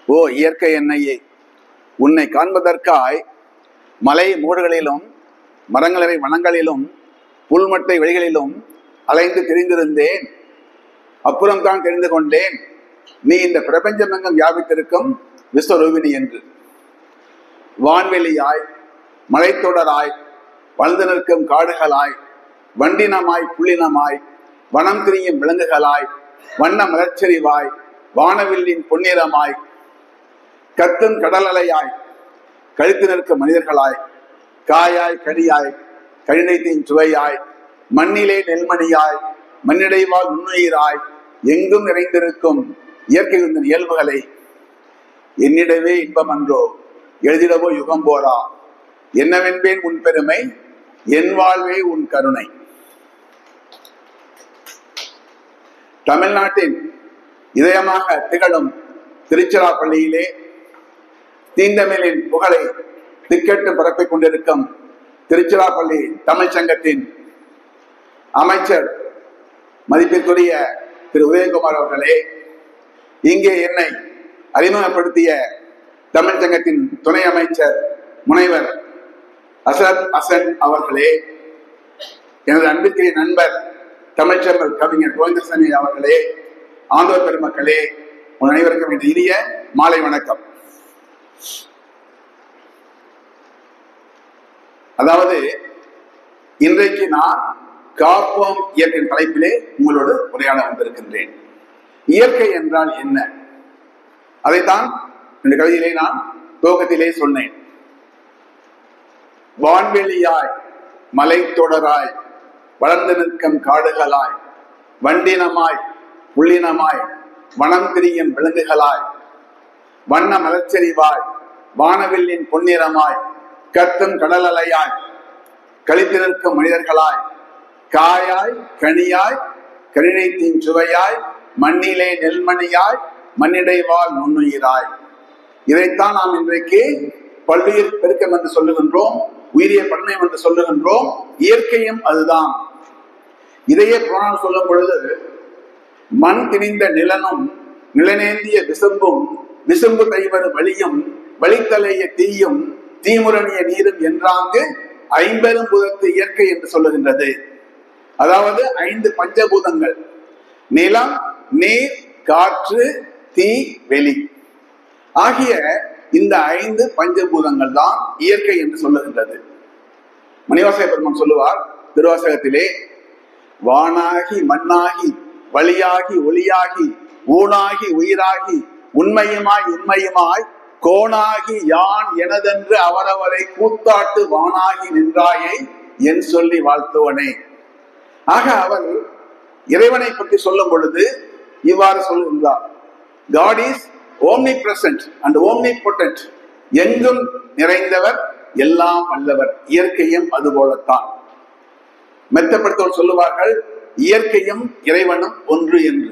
ஓ இயற்கை எண்ணெயே, உன்னை காண்பதற்காய் மலை மூடுகளிலும் மரங்களை வனங்களிலும் புல்மட்டை வெளிகளிலும் அலைந்து தெரிந்திருந்தேன். அப்புறம்தான் தெரிந்து கொண்டேன் நீ இந்த பிரபஞ்சமெங்கும் வியாபித்திருக்கும் விஸ்வரூபிணி என்று. வான்வெளியாய், மலைத்தொடராய், வளர்ந்து நிற்கும் காடுகளாய், வண்டினமாய், புள்ளினமாய், வனம் திரியும் விலங்குகளாய், வண்ண மலர்ச்செறிவாய், வானவில்லின் பொன்னிறமாய், கத்தும் கடல் அலையாய், கழித்து நிற்கும் மனிதர்களாய், காயாய், கனியாய், கழிநீத்தின் சுவையாய், மண்ணிலே நெல்மணியாய், மண்ணிடைவால் நுண்ணுயிராய், எங்கும் நிறைந்திருக்கும் இயற்கை உந்தன் இயல்புகளை என்னிடவே இன்பம் அன்றோ, எழுதிடவோ யுகம் போரா, என்னவென்பேன் உன் பெருமை, என் வாழ்வே உன் கருணை. தமிழ்நாட்டின் இதயமாக திகழும் திருச்சிராப்பள்ளியிலே தீந்தமிழின் புகழை திக்கெட்டு பரப்பிக் கொண்டிருக்கும் திருச்சிராப்பள்ளி தமிழ் சங்கத்தின் அமைச்சர் மதிப்பிற்குரிய திரு உதயகுமார் அவர்களே, இங்கே என்னை அறிமுகப்படுத்திய தமிழ் சங்கத்தின் துணை அமைச்சர் முனைவர் அசத் அசன் அவர்களே, எனது அன்பிற்குரிய நண்பர் தமிழ்ச்செல்வர் கவிஞர் கோவிந்தசாமி அவர்களே, ஆண்டோர் பெருமக்களே, உன் அனைவருக்கும் என்ற இனிய மாலை வணக்கம். அதாவது இன்றைக்கு நான் காப்போம் இயற்கையின் தலைப்பிலே உங்களோடு உரையாட வந்திருக்கின்றேன். இயற்கை என்றால் என்ன? அதைத்தான் இந்த கவிதையிலே நான் துவக்கத்திலே சொன்னேன். வான்வெளியாய், மலைத்தொடராய், வளர்ந்து நிற்கும் காடுகளாய், வண்டினமாய், புள்ளினமாய், வனம் திரியும் விலங்குகளாய், வண்ண மலர்ச்செறிவாய், வானவில்லின் பொன்னிறமாய், கத்தும் கடல் அலையாய், கழித்து நிற்கும் மனிதர்களாய், காயாய், கனியாய், கழிநீத்தின் சுவையாய், மண்ணிலே நெல்மணியாய், மண்ணிடைவால் நுண்ணுயிராய். இதைத்தான் நாம் இன்றைக்கு பல்லுயிர் பெருக்கம் என்று சொல்லுகின்றோம், உயிரிய பன்மை என்று சொல்லுகின்றோம். இயற்கையும் அதுதான். இதையே புராணம் சொல்லும் பொழுது மண் திணிந்த நிலனும் நிலநேந்திய விசும்பும் விசும்பு கைவரு வழியும் வழித்தலைய தீயும் தீமுரணிய நீரும் என்றாங்கு ஐம்பெரும் பூதத்து இயற்கை என்று சொல்லுகின்றது. அதாவது 5 பஞ்சபூதங்கள்: நிலம், நீர், காற்று, தீ, வெளி ஆகிய இந்த 5 பஞ்சபூதங்கள் தான் இயற்கை என்று சொல்லுகின்றது. மணிவாசக பெருமான் சொல்லுவார் திருவாசகத்திலே, வானாகி மண்ணாகி வழியாகி ஒளியாகி ஊனாகி உயிராகி உண்மையுமாய் இன்மையுமாய் கோணாகி யான் எனதென்று அவரவரை கூத்தாட்டு வானாகி நின்றாயை என் சொல்லி வாழ்த்துவனே. ஆக அவர் இறைவனை பற்றி சொல்லும் பொழுது இவ்வாறு சொல்லுகின்றார்: God is omnipresent and omnipotent. எங்கும் நிறைந்தவர், எல்லாம் வல்லவர். இயற்கையும் அதுபோலத்தான். மெத்தப்படுத்தவர் சொல்லுவார்கள், இயற்கையும் இறைவனும் ஒன்று என்று.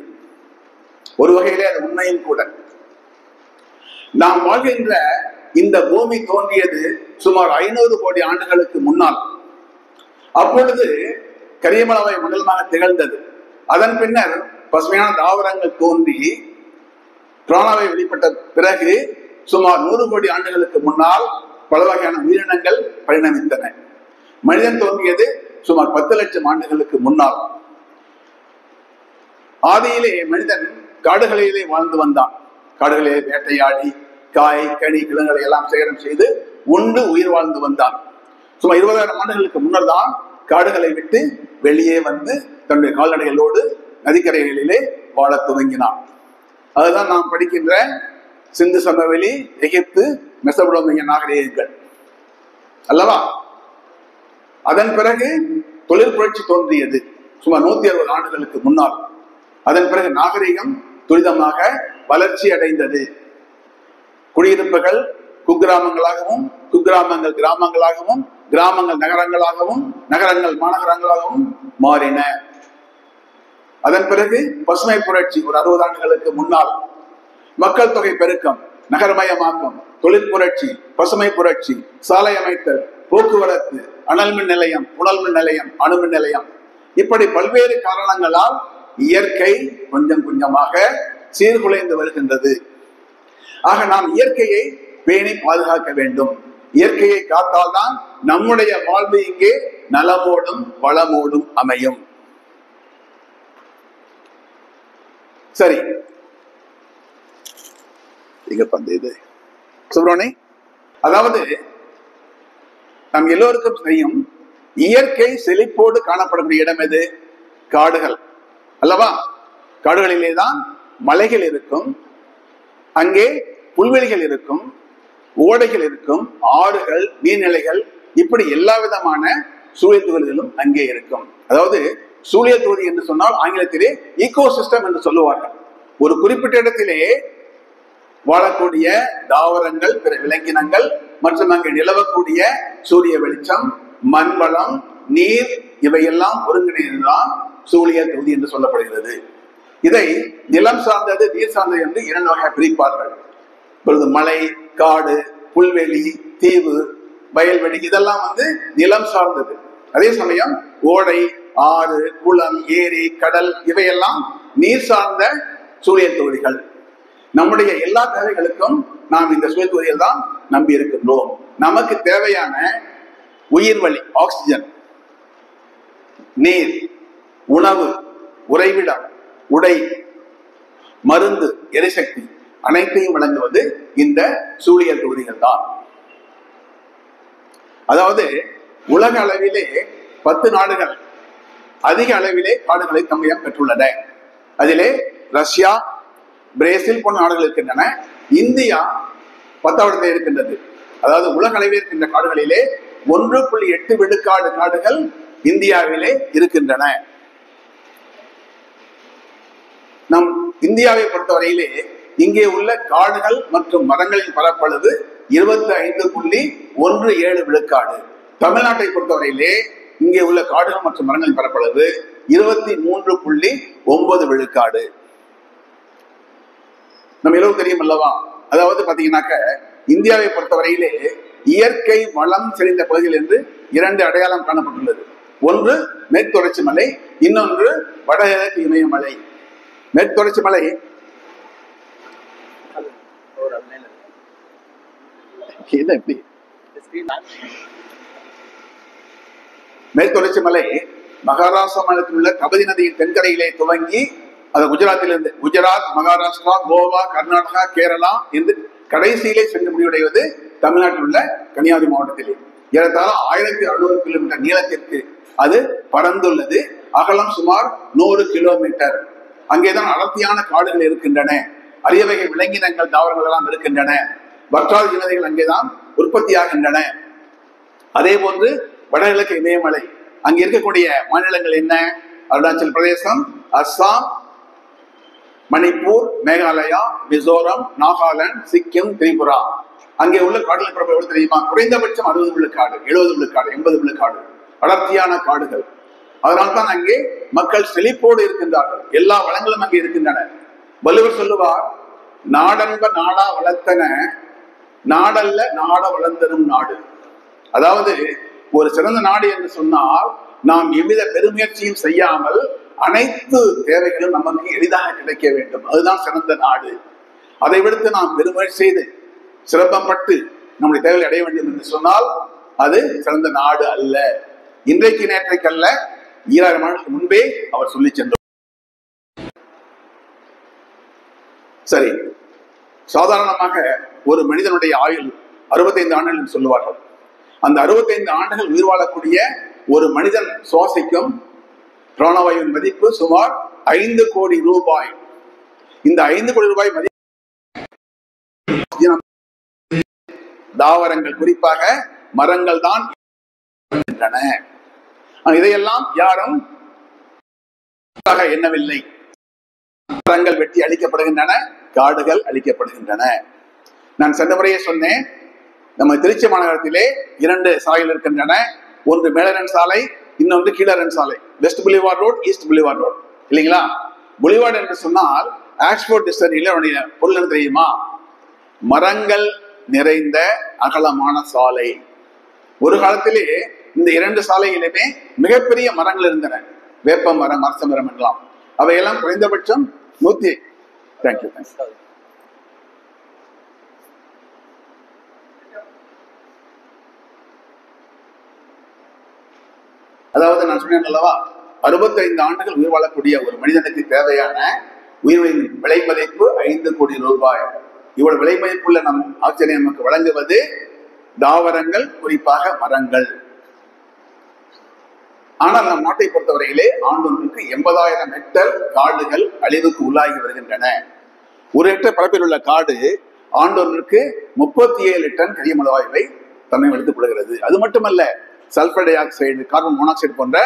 ஒரு வகையிலே அது உண்மையும் கூட. நாம் வாழ்கின்ற இந்த பூமி தோன்றியது சுமார் 500 கோடி ஆண்டுகளுக்கு முன்னால். அப்பொழுது கரியமளவை மண்டலமாக திகழ்ந்தது. அதன் பின்னர் பசுமையான தாவரங்கள் தோன்றி பிராணவை வெளிப்பட்ட பிறகு சுமார் 100 கோடி ஆண்டுகளுக்கு முன்னால் பல வகையான உயிரினங்கள் பரிணமித்தன. மனிதன் தோன்றியது சுமார் 10 லட்சம் ஆண்டுகளுக்கு முன்னால். ஆதியிலே மனிதன் காடுகளிலே வாழ்ந்து வந்தான். காடுகளிலே வேட்டையாடி காய், கனி, கிழங்குகளை எல்லாம் சேகரம் செய்து உண்டு உயிர் வாழ்ந்து வந்தான். சுமார் 20,000 ஆண்டுகளுக்கு முன்னர் தான் காடுகளை விட்டு வெளியே வந்து தன்னுடைய கால்நடைகளோடு நதிக்கரைகளிலே வாழ துவங்கினான். அதுதான் நாம் படிக்கின்ற சிந்து சமவெளி, எகிப்து, மெசபடோமிய நாகரிகங்கள் அல்லவா. அதன் பிறகு தொழில் புரட்சி தோன்றியது சுமார் 160 ஆண்டுகளுக்கு முன்னால். அதன் பிறகு நாகரிகம் துரிதமாக வளர்ச்சி அடைந்தது. குடியிருப்புகள் குக்கிராமங்களாகவும், குக்கிராமங்கள் கிராமங்களாகவும், கிராமங்கள் நகரங்களாகவும், நகரங்கள் மாநகரங்களாகவும் மாறின. அதன் பிறகு பசுமை புரட்சி ஒரு 60 ஆண்டுகளுக்கு முன்னால். மக்கள் தொகை பெருக்கம், நகரமயமாக்கம், தொழில் புரட்சி, பசுமை புரட்சி, சாலை அமைத்தல் போக்குவரத்து, அனல் மின் நிலையம், புனல் மின் நிலையம், அணுமின் நிலையம், இப்படி பல்வேறு காரணங்களால் இயற்கை கொஞ்சம் கொஞ்சமாக சீர்குலைந்து வருகின்றது. ஆக நாம் இயற்கையை பேணி பாதுகாக்க வேண்டும். இயற்கையை காத்தால்தான் நம்முடைய வாழ்வு இங்கே நலமோடும் வளமோடும் அமையும். சரி, இங்க பந்தது சுப்ரமணி, அதாவது நம் எல்லோருக்கும் தெரியும், இயற்கை செழிப்போடு காணப்படக்கூடிய இடம் எது? காடுகள் அல்லவா? காடுகளிலே தான் மலைகள் இருக்கும், அங்கே புல்வெளிகள் இருக்கும், ஓடைகள் இருக்கும், ஆறுகள், நீர்நிலைகள், இப்படி எல்லா விதமான சூழல் தொகுதிகளும் அங்கே இருக்கும். அதாவது சூழியல் தொகுதி என்று சொன்னால் ஆங்கிலத்திலே ஈகோசிஸ்டம் என்று சொல்லுவார்கள். ஒரு குறிப்பிட்ட இடத்திலே வாழக்கூடிய தாவரங்கள், பிற விலங்கினங்கள் மற்றும் அங்கே நிலவக்கூடிய சூரிய வெளிச்சம், மண் வளம், நீர், இவையெல்லாம் ஒருங்கிணைந்துதான் சூழியல் தொகுதி என்று சொல்லப்படுகிறது. இதை நிலம் சார்ந்தது, நீர் சார்ந்தது என்று இரண்டு வகை பிரிப்பார்கள். இப்பொழுது மலை, காடு, புல்வெளி, தீவு, வயல்வெளி இதெல்லாம் நிலம் சார்ந்தது. அதே சமயம் ஓடை, ஆறு, குளம், ஏரி, கடல் இவையெல்லாம் நீர் சார்ந்த சூழியல் தொகுதிகள். நம்முடைய எல்லா தேவைகளுக்கும் நாம் இந்த சூழல் தொகுதிகள் தான் நம்பி இருக்கின்றோம். நமக்கு தேவையான உயிர் வழி, ஆக்சிஜன், நீர், உணவு, உறைவிடம், உடை, மருந்து, எரிசக்தி அனைத்தையும் வழங்குவது இந்த சூழியல் தொகுதிகள் தான். அதாவது உலக அளவிலே 10 நாடுகள் அதிக அளவிலே காடுகளை தம்மிடம் பெற்றுள்ளன. அதிலே ரஷ்யா, பிரேசில் போன்ற நாடுகள் இருக்கின்றன. இந்தியா 10வது இருக்கின்றது. அதாவது உலக அளவில் இருக்கின்ற காடுகளிலே 1.8 விழுக்காடு காடுகள் இந்தியாவிலே இருக்கின்றன. நம் இந்தியாவை பொறுத்தவரையிலே இங்கே உள்ள காடுகள் மற்றும் மரங்களின் பரப்பளவு 25.17 விழுக்காடு. தமிழ்நாட்டை பொறுத்தவரையிலே இங்கே உள்ள காடுகள் மற்றும் மரங்களின் பரப்பளவு 23.9 விழுக்காடு. நம்ம எல்லோரும் தெரியும் அல்லவா? அதாவது பாத்தீங்கன்னாக்க இந்தியாவை பொறுத்தவரையிலே இயற்கை வளம் செறிந்த பகுதிகள் என்று 2 அடையாளம் காணப்பட்டுள்ளது. ஒன்று மேற்கு தொடர்ச்சி மலை, இன்னொன்று வடகிழக்கு இமயமலை. மேற்கு தொடர்ச்சி மலை மேற்கு தொடர்ச்சி மலை மகாராஷ்டிரா மாநிலத்தில் உள்ள கபதி நதியின் தென்கரையிலே துவங்கி அது குஜராத்திலிருந்து குஜராத், மகாராஷ்டிரா, கோவா, கர்நாடகா, கேரளா என்று கடைசியிலே சென்று முடிவடைவது தமிழ்நாட்டில் உள்ள கன்னியாகுமரி மாவட்டத்திலே. ஏறத்தாழ 1600 கிலோமீட்டர் நீளத்திற்கு அது பறந்துள்ளது. அகலம் சுமார் 100 கிலோமீட்டர். அங்கேதான் அடர்த்தியான காடுகள் இருக்கின்றன. அரிய வகை விலங்கினங்கள், தாவரங்கள் எல்லாம் இருக்கின்றன. வற்றாத ஜீவதைகள் அங்கேதான் உற்பத்தியாகின்றன. அதே போன்று வடகிழக்கு இமயமலை, அங்கே இருக்கக்கூடிய மாநிலங்கள் என்ன? அருணாச்சல் பிரதேசம், அஸ்ஸாம், மணிப்பூர், மேகாலயா, மிசோரம், நாகாலாந்து, சிக்கிம், திரிபுரா. அங்கே உள்ள காடுகளின் பரப்பளவு எவ்வளவு தெரியுமா? குறைந்தபட்சம் 60 விழுக்காடு, 70 விழுக்காடு, 80 விழுக்காடு அடர்த்தியான காடுகள். அதனால்தான் அங்கே மக்கள் செழிப்போடு இருக்கின்றார்கள். எல்லா வளங்களும் அங்கே இருக்கின்றன. வள்ளுவர் சொல்லுவார், நாடன்ப நாடா வளர்த்தன, நாடல்ல நாட வளர்ந்தரும் நாடு. அதாவது ஒரு சிறந்த நாடு என்று சொன்னால் நாம் எவ்வித பெருமுயற்சியும் செய்யாமல் அனைத்து தேவைகளும் நமக்கு எளிதாக கிடைக்க வேண்டும். அதுதான் சிறந்த நாடு. அதை விடுத்து நாம் பெருமுயற்சி செய்து சிரமப்பட்டு நம்முடைய தேவையை அடைய வேண்டும் என்று சொன்னால் அது சிறந்த நாடு அல்ல. இன்றைக்கு நேற்றைக்கல்ல, 2000 ஆண்டுகளுக்கு முன்பே அவர் சொல்லி சென்றார். சரி, சாதாரணமாக ஒரு மனிதனுடைய ஆயுள் 65 ஆண்டுகள் என்று சொல்லுவார்கள். அந்த 65 ஆண்டுகள் உயிர் வாழக்கூடிய ஒரு மனிதன் சுவாசிக்கும் பிராணவாயுவின் மதிப்பு சுமார் 5 கோடி ரூபாய். இந்த 5 கோடி ரூபாய் மதிப்பு தாவரங்கள், குறிப்பாக மரங்கள் தான். இதையெல்லாம் யாரும் எண்ணவில்லை. மரங்கள் வெட்டி அழிக்கப்படுகின்றன, காடுகள் அழிக்கப்படுகின்றன. நான் சென்ற முறையே சொன்னேன், நம்ம திருச்சி மாநகரத்திலே 2 சாலைகள் இருக்கின்றன. ஒன்று மேலரன் சாலை, இன்னொன்று கீழரன் சாலை. வெஸ்ட் புலிவார்ட் ரோட், ஈஸ்ட் புலிவார்ட் ரோட், இல்லைங்களா? புலிவார்டு என்று சொன்னால் ஆக்ஸ்போர்ட் டிஸ்டரியில பொருள் என்ன தெரியுமா? மரங்கள் நிறைந்த அகலமான சாலை. ஒரு காலத்திலே இந்த 2 சாலைகளிலுமே மிகப்பெரிய மரங்கள் இருந்தன. வேப்ப மரம், அரச மரம் எல்லாம். அவையெல்லாம் குறைந்தபட்சம் 100. தேங்க்யூ. அதாவது நான் சொன்னேன் அல்லவா, 65 ஆண்டுகள் உயிர் வாழக்கூடிய ஒரு மனிதனுக்கு தேவையான உயிரின் விலை மதிப்பு 5 கோடி ரூபாய். இவ்வளவு விலை மதிப்புள்ள நம் ஆச்சரியம் நமக்கு வழங்குவது தாவரங்கள், குறிப்பாக மரங்கள். ஆனால் நம் நாட்டை பொறுத்தவரையிலே ஆண்டொன்றுக்கு 80,000 ஹெக்டர் காடுகள் அழிவுக்கு உள்ளாகி வருகின்றன. ஒரு ஹெக்டர் பரப்பில் உள்ள காடு ஆண்டொன்றுக்கு 37 டன் கரியமல வாயுவை தன்னை எடுத்துக் கொள்கிறது. அது மட்டுமல்ல, sulphur di oxide, carbon monoxide போன்ற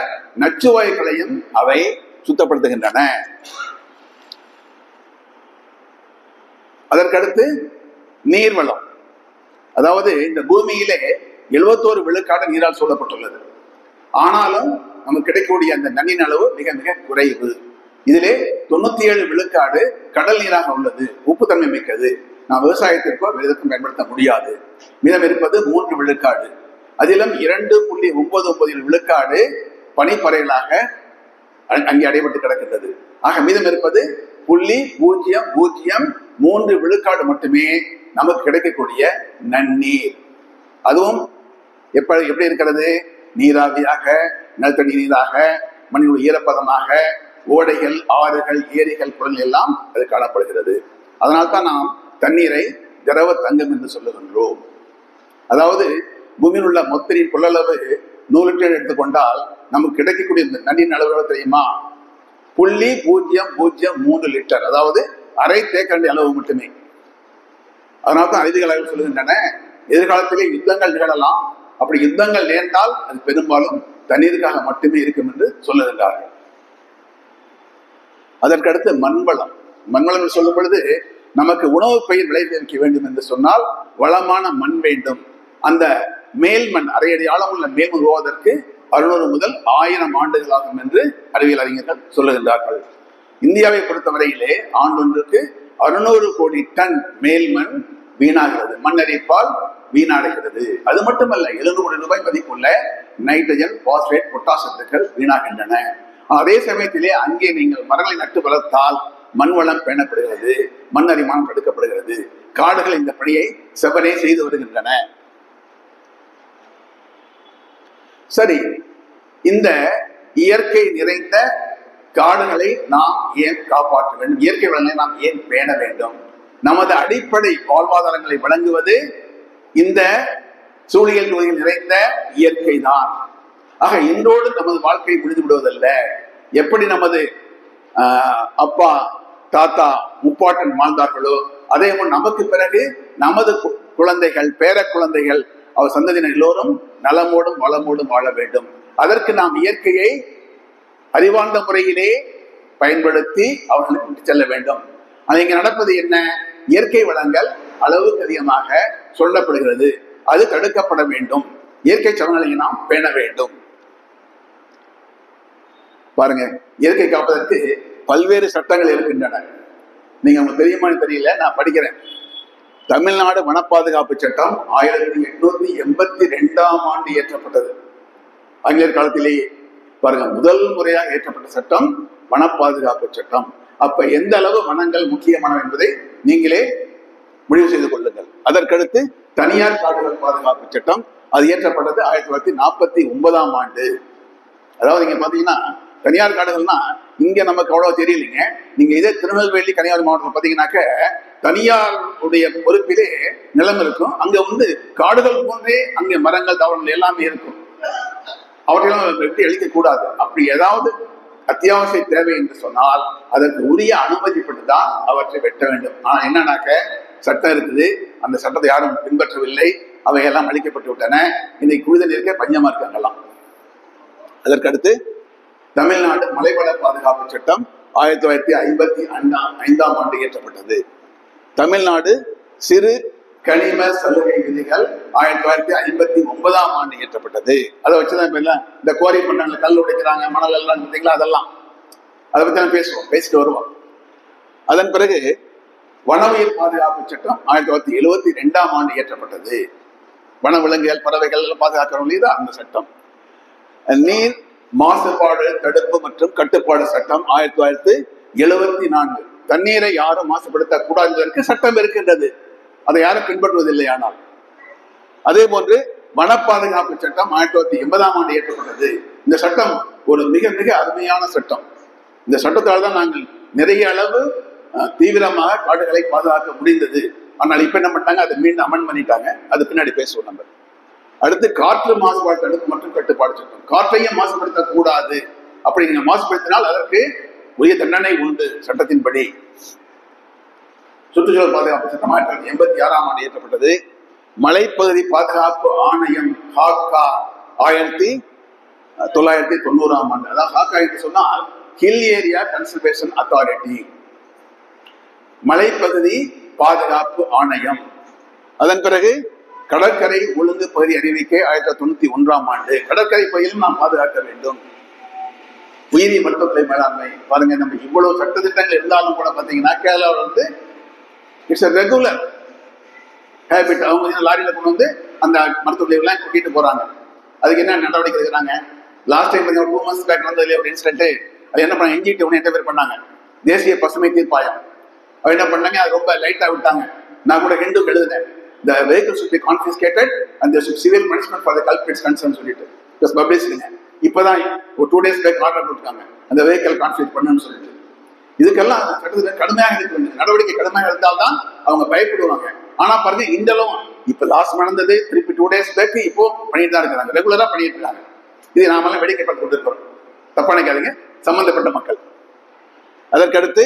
நச்சு வாயுக்களையும் அவை சுத்தப்படுத்துகின்றன. அதற்கடுத்து நீர்வளம். அதாவது இந்த பூமியிலே 71 விழுக்காடு நீரால் சூழப்பட்டுள்ளது. ஆனாலும் நமக்கு கிடைக்கக்கூடிய அந்த நன்னீர் அளவு மிக மிக குறைவு. இதிலே 97 விழுக்காடு கடல் நீராக உள்ளது, உப்புத்தன்மை மிக்கது. நாம் விவசாயத்திற்கோ எதற்கும் பயன்படுத்த முடியாது. மீதம் இருப்பது 3 விழுக்காடு. அதிலும் 2.97 விழுக்காடு பனிப்பறைகளாக அங்கே அடைபட்டு கிடக்கின்றது. ஆக மீதம் இருப்பது 0.003 விழுக்காடு மட்டுமே நமக்கு கிடைக்கக்கூடிய நன்னீர். அதுவும் எப்படி இருக்கிறது? நீராவியாக, நிலத்தடி நீராக, மண்ணினுடைய ஈரப்பதமாக, ஓடைகள், ஆறுகள், ஏரிகள், குளங்கள் எல்லாம் அது காணப்படுகிறது. அதனால்தான் நாம் தண்ணீரை திரவ தங்கம் என்று சொல்லுகின்றோம். அதாவது பூமியில் உள்ள மொத்த நீர் கொள்ளளவு 100 லிட்டர் எடுத்துக்கொண்டால் நமக்கு கிடைக்கக்கூடிய நன்னீர் அளவு தெரியுமா? 0.003 லிட்டர். அதாவது அரை தேக்கரண்டி அளவு மட்டுமே. அதனால்தான் அறிவியலாளர்கள் சொல்லுகின்றன, எதிர்காலத்திலே யுத்தங்கள் நிகழலாம். அப்படி யுத்தங்கள் நேர்ந்தால் அது பெரும்பாலும் தண்ணீருக்காக மட்டுமே இருக்கும் என்று சொல்லுகின்றார்கள். அதற்கடுத்து மண்வளம். மண்வளம் சொல்லும் பொழுது நமக்கு உணவு பயிர் விளைவிக்க வேண்டும் என்று சொன்னால் வளமான மண் வேண்டும். அந்த மேல் மண், அரை அடி ஆழம் உள்ள மேல் மண் உருவாவதற்கு 600 முதல் 1000 ஆண்டுகள் ஆகும் என்று அறிவியல் அறிஞர்கள் சொல்லுகின்றார்கள். இந்தியாவை பொறுத்தவரையிலே ஆண்டொன்றுக்கு 600 கோடி டன் மேல் மண் வீணாகிறது, மண்ணரிப்பால் வீணாடுகிறது. அது மட்டுமல்ல, 700 கோடி ரூபாய் மதிப்புள்ள நைட்ரஜன், பாஸ்பேட், பொட்டாசியத்துக்கள் வீணாகின்றன. அதே சமயத்திலே அங்கே நீங்கள் மரங்களை நட்டு வளர்த்தால் மண் வளம் பேணப்படுகிறது, மண் அரிமானம் தடுக்கப்படுகிறது. காடுகள் இந்த பணியை செவ்வனே செய்து வருகின்றன. சரி, இந்த இயற்கை நிறைந்த காடுகளை நாம் ஏன் காப்பாற்ற வேண்டும்? இயற்கை வளங்களை நாம் ஏன் பேண வேண்டும்? நமது அடிப்படை வாழ்வாதாரங்களை வழங்குவது இந்த சூழியல் நோய்கள் நிறைந்த இயற்கை தான். ஆக இன்றோடு நமது வாழ்க்கை முடிந்து விடுவதல்ல. எப்படி நமது அப்பா, தாத்தா, முப்பாட்டன் வாழ்ந்தார்களோ அதே போல் நமக்கு பிறகு நமது குழந்தைகள், பேர குழந்தைகள், அவர் சந்ததியினர் எல்லோரும் நலமோடும் வளமோடும் வாழ வேண்டும். அதற்கு நாம் இயற்கையை அறிவார்ந்த முறையிலே பயன்படுத்தி அவர்களுக்கு விட்டு செல்ல வேண்டும். அது இங்க நடப்பது என்ன? இயற்கை வளங்கள் அளவுக்கு அதிகமாக சொல்லப்படுகிறது. அது தடுக்கப்பட வேண்டும். இயற்கை சமநிலையை நாம் பேண வேண்டும். பாருங்க, இயற்கை காப்பதற்கு பல்வேறு சட்டங்கள் இருக்கின்றன. நீங்க உங்களுக்கு தெரியுமான்னு தெரியல, நான் படிக்கிறேன். தமிழ்நாடு வன பாதுகாப்பு சட்டம் 1882ஆம் ஆண்டு இயற்றப்பட்டது. ஆங்கிலேயர் காலத்திலேயே பாருங்க, முதல் முறையாக இயற்றப்பட்ட சட்டம் வன பாதுகாப்பு சட்டம். அப்ப எந்த அளவு வனங்கள் முக்கியமானவை என்பதை நீங்களே முடிவு செய்து கொள்ளுங்கள். அதற்கடுத்து தனியார் காடுகள் பாதுகாப்பு சட்டம், அது இயற்றப்பட்டது 1949ஆம் ஆண்டு. அதாவது நீங்க பாத்தீங்கன்னா தனியார் காடுகள்னா இங்க நமக்கு அவ்வளவு தெரியலைங்க. நீங்க இதே திருநெல்வேலி, கன்னியாகுமரி மாவட்டத்தில் பாத்தீங்கன்னாக்க தனியாருடைய பொறுப்பிலே நிலம் இருக்கும். அங்க காடுகள் போன்றே அங்கே மரங்கள், தாவரங்கள் எல்லாமே இருக்கும். அவற்றையெல்லாம் வெட்டி அழிக்க கூடாது. அப்படி ஏதாவது அத்தியாவசிய தேவை என்று சொன்னால் அதற்கு உரிய அனுமதிப்பட்டுதான் அவற்றை வெட்ட வேண்டும். ஆனா என்னன்னாக்க சட்டம் இருக்குது, அந்த சட்டத்தை யாரும் பின்பற்றவில்லை. அவையெல்லாம் அழிக்கப்பட்டு விட்டன. இன்னைக்கு குடித நீருக்கே பஞ்சமா இருக்காங்கலாம். அதற்கடுத்து தமிழ்நாடு மலைவள பாதுகாப்பு சட்டம் 1955ஆம் ஆண்டு இயற்றப்பட்டது. தமிழ்நாடு சிறு கனிம சலுகை விதிகள் 1959ஆம் ஆண்டு இயற்றப்பட்டது. அதை வச்சுதான் இப்ப இந்த கோரி பண்றாங்க, கல் உடைக்கிறாங்க, மணல் எல்லாம் பார்த்தீங்களா, அதெல்லாம் அதை பத்தி நான் பேசிட்டு வருவோம். அதன் பிறகு வனவியல் பாதுகாப்பு சட்டம் 1972ஆம் ஆண்டு இயற்றப்பட்டது. வனவிலங்குகள் பறவைகள் எல்லாம் பாதுகாக்கிறோம் இல்லையா அந்த சட்டம். நீர் மாசுபாடு தடுப்பு மற்றும் கட்டுப்பாடு சட்டம் 1974. தண்ணீரை யாரும் மாசுபடுத்த கூடாது சட்டம் இருக்கின்றது, அதை யாரும் பின்பற்றுவதில்லை. ஆனால் அதே போன்று வன பாதுகாப்பு சட்டம் 1980 இயற்றப்பட்டது. இந்த சட்டம் ஒரு மிக மிக அருமையான சட்டம். இந்த சட்டத்தால் தான் நாங்கள் நிறைய அளவு தீவிரமாக காடுகளை பாதுகாக்க முடிந்தது. ஆனால் இப்ப என்ன பண்ணிட்டாங்க, அதை மீண்டும் அமெண்ட் பண்ணிட்டாங்க. அது பின்னாடி பேசுவோம் நம்ம. அடுத்து காற்று மாசுபாடு தடுப்பு மற்றும் கட்டுப்பாடு சட்டம். காற்றையும் மாசுபடுத்தக் கூடாது, அப்படி நீங்க மாசுபடுத்தினால் அதற்கு உரிய தண்டனை உண்டு சட்டத்தின்படி. சுற்றுச்சூழல் பாதுகாப்பு சட்டம் 1986 இயற்றப்பட்டது. மலைப்பகுதி பாதுகாப்பு ஆணையம் ஹாக்கா 1990. அதாவது ஹாக்கா என்று சொன்னால் ஹில் ஏரியா கன்சர்வேஷன் அத்தாரிட்டி, மலைப்பகுதி பாதுகாப்பு ஆணையம். அதன் பிறகு கடற்கரை ஒழுங்கு பகுதி அறிவிக்கை 1991. கடற்கரை பகுதியிலும் நாம் பாதுகாக்க வேண்டும். உயிரி மருத்துவ மேலாண்மை பாருங்க, நம்ம இவ்வளவு சட்டத்திட்டங்கள் இருந்தாலும் கூட பாத்தீங்கன்னா கேரளாவில் வந்து இட்ஸ் ரெகுலர் ஹேபிட். அவங்க லாரியில கொண்டு வந்து அந்த மருத்துவ எல்லாம் கூட்டிட்டு போறாங்க. அதுக்கு என்ன நடவடிக்கை எடுக்கிறாங்க? லாஸ்ட் டைம் 2 months பேக் வந்ததுல ஒரு இன்சிடென்ட். அது என்ன பண்ணாங்க, என்ஜிடி ஒன்று இன்டர்ஃபியர் பண்ணாங்க. தேசிய பசுமை தீர்ப்பாயம் அது என்ன பண்ணாங்க, அது ரொம்ப லைட்டா விட்டாங்க. நான் கூட ஹிந்து எழுதுனேன், the vehicles should be confiscated and there should be civil punishment for the culprits concerned சொல்லிட்டு just publishing. இப்பதான் ஒரு 2 days பேக் ஆர்டர் போட்டுருக்காங்க அந்த வெஹிக்கல் கான்ஃபிஸ்கேட் பண்ணணும்னு சொல்லிட்டு. இதுக்கெல்லாம் சட்டத்தில் கடுமையாக இருக்க வேண்டும். நடவடிக்கை கடுமையாக இருந்தால்தான் அவங்க பயப்படுவாங்க. ஆனா பாருங்க, இந்தளவும் இப்ப லாஸ்ட் நடந்தது திருப்பி 2 days பேக் இப்போ பண்ணிட்டு தான் இருக்கிறாங்க, ரெகுலரா பண்ணிட்டு இருக்காங்க. இது நாமெல்லாம் வேடிக்கைப்பட்டு கொண்டிருக்கிறோம், தப்பா நினைக்காதீங்க சம்பந்தப்பட்ட மக்கள். அதற்கடுத்து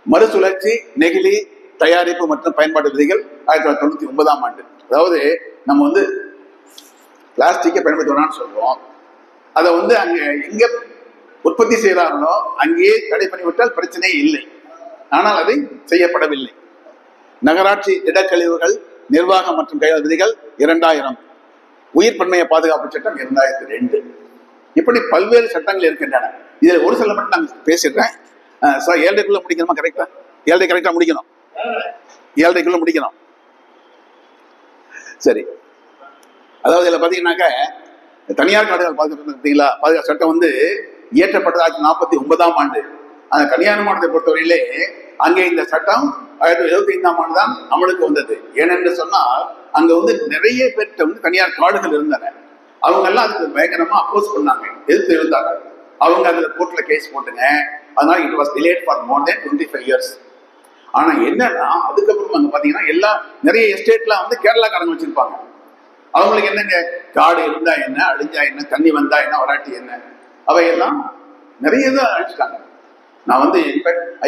மறுசுழற்சி நெகிழி தயாரிப்பு மற்றும் பயன்பாட்டு விதிகள் 1999. அதாவது நம்ம வந்து பிளாஸ்டிக்கை பயன்படுத்த வேணாம்னு சொல்றோம். அதை வந்து அங்க எங்க உற்பத்தி செய்யறாங்களோ அங்கேயே தடை பண்ணிவிட்டால் பிரச்சனையே இல்லை. ஆனால் அதை செய்யப்படவில்லை. நகராட்சி திடக்கழிவுகள் நிர்வாகம் மற்றும் கையாள் விதிகள் 2000. உயிர் பன்மைய பாதுகாப்பு சட்டம் 2002. இப்படி பல்வேறு சட்டங்கள் இருக்கின்றன. இதுல ஒரு சில மட்டும் நான் பேசிடுறேன். 7:30 முடிக்கணுமா? கரெக்டா 7:30 கரெக்டா முடிக்கணும். 7:30 முடிக்கணும். சரி, அதாவது இதுல பாத்தீங்கன்னாக்க தனியார் காடுகள் பாதுகாப்பு சட்டம் வந்து இயற்றப்பட்டது 1949. அந்த கன்னியாகுமரி மாவட்டத்தை பொறுத்தவரையிலே அங்கே இந்த சட்டம் 1975 தான் அமலுக்கு வந்தது. ஏனென்று சொன்னால் அங்க வந்து நிறைய பேர்கிட்ட வந்து தனியார் காடுகள் இருந்தன. அவங்க எல்லாம் அதுக்கு பயங்கரமா அப்போஸ் பண்ணாங்க, எதிர்த்து எழுந்தாங்க. அவங்க அதுல கோர்ட்ல கேஸ் போட்டுங்க. அதனால it was delayed for more then 25 years. ஆனா என்னன்னா அதுக்கப்புறம் அங்க பாத்தீங்கன்னா எல்லா நிறைய எஸ்டேட்லாம் வந்து கேரளாக்காரங்க வச்சிருப்பாங்க. அவங்களுக்கு என்னங்க, காடு இருந்தா என்ன, அழிஞ்சா என்ன, தண்ணி வந்தா என்ன, வராட்டி என்ன, அவையெல்லாம் நிறைய தான் அழிச்சிட்டாங்க. நான் வந்து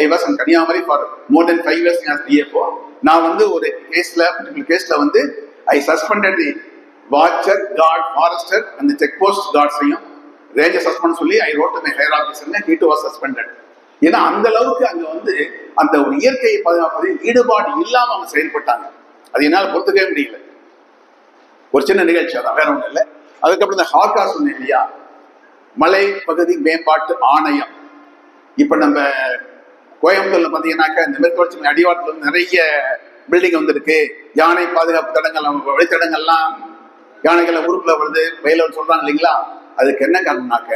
I was in Kanyakumari for more than 5 years as DFO. நான் வந்து ஒரு கேஸ்ல வந்து I suspended the watcher guard forester அந்த செக் போஸ்ட் கார்ட்ஸையும் ரேஞ்சர் சஸ்பெண்ட் சொல்லி I wrote my higher officer he too was suspended. ஏன்னா அந்த அளவுக்கு அங்க வந்து அந்த ஒரு இயற்கையை பாதுகாப்பதில் ஈடுபாடு இல்லாம அவங்க செயல்பட்டாங்க. அது என்னால் பொறுத்துக்கவே முடியல. ஒரு சின்ன நிகழ்ச்சி அதான், வேற ஒன்றும் இல்லை. அதுக்கப்புறம் இந்த ஹாக்கா சொன்னேன் இல்லையா, மலை பகுதி மேம்பாட்டு ஆணையம். இப்ப நம்ம கோயம்புத்தூர்ல பாத்தீங்கன்னாக்கா இந்த மேற்கு தொடர்ச்சி அடிவாரத்துல வந்து நிறைய பில்டிங் வந்திருக்கு. யானை பாதுகாப்பு தடங்கள், வழித்தடங்கள்லாம் யானைகளை ஊருக்குள்ள வருது வயல சொல்றாங்க இல்லைங்களா. அதுக்கு என்ன காரணம்னாக்க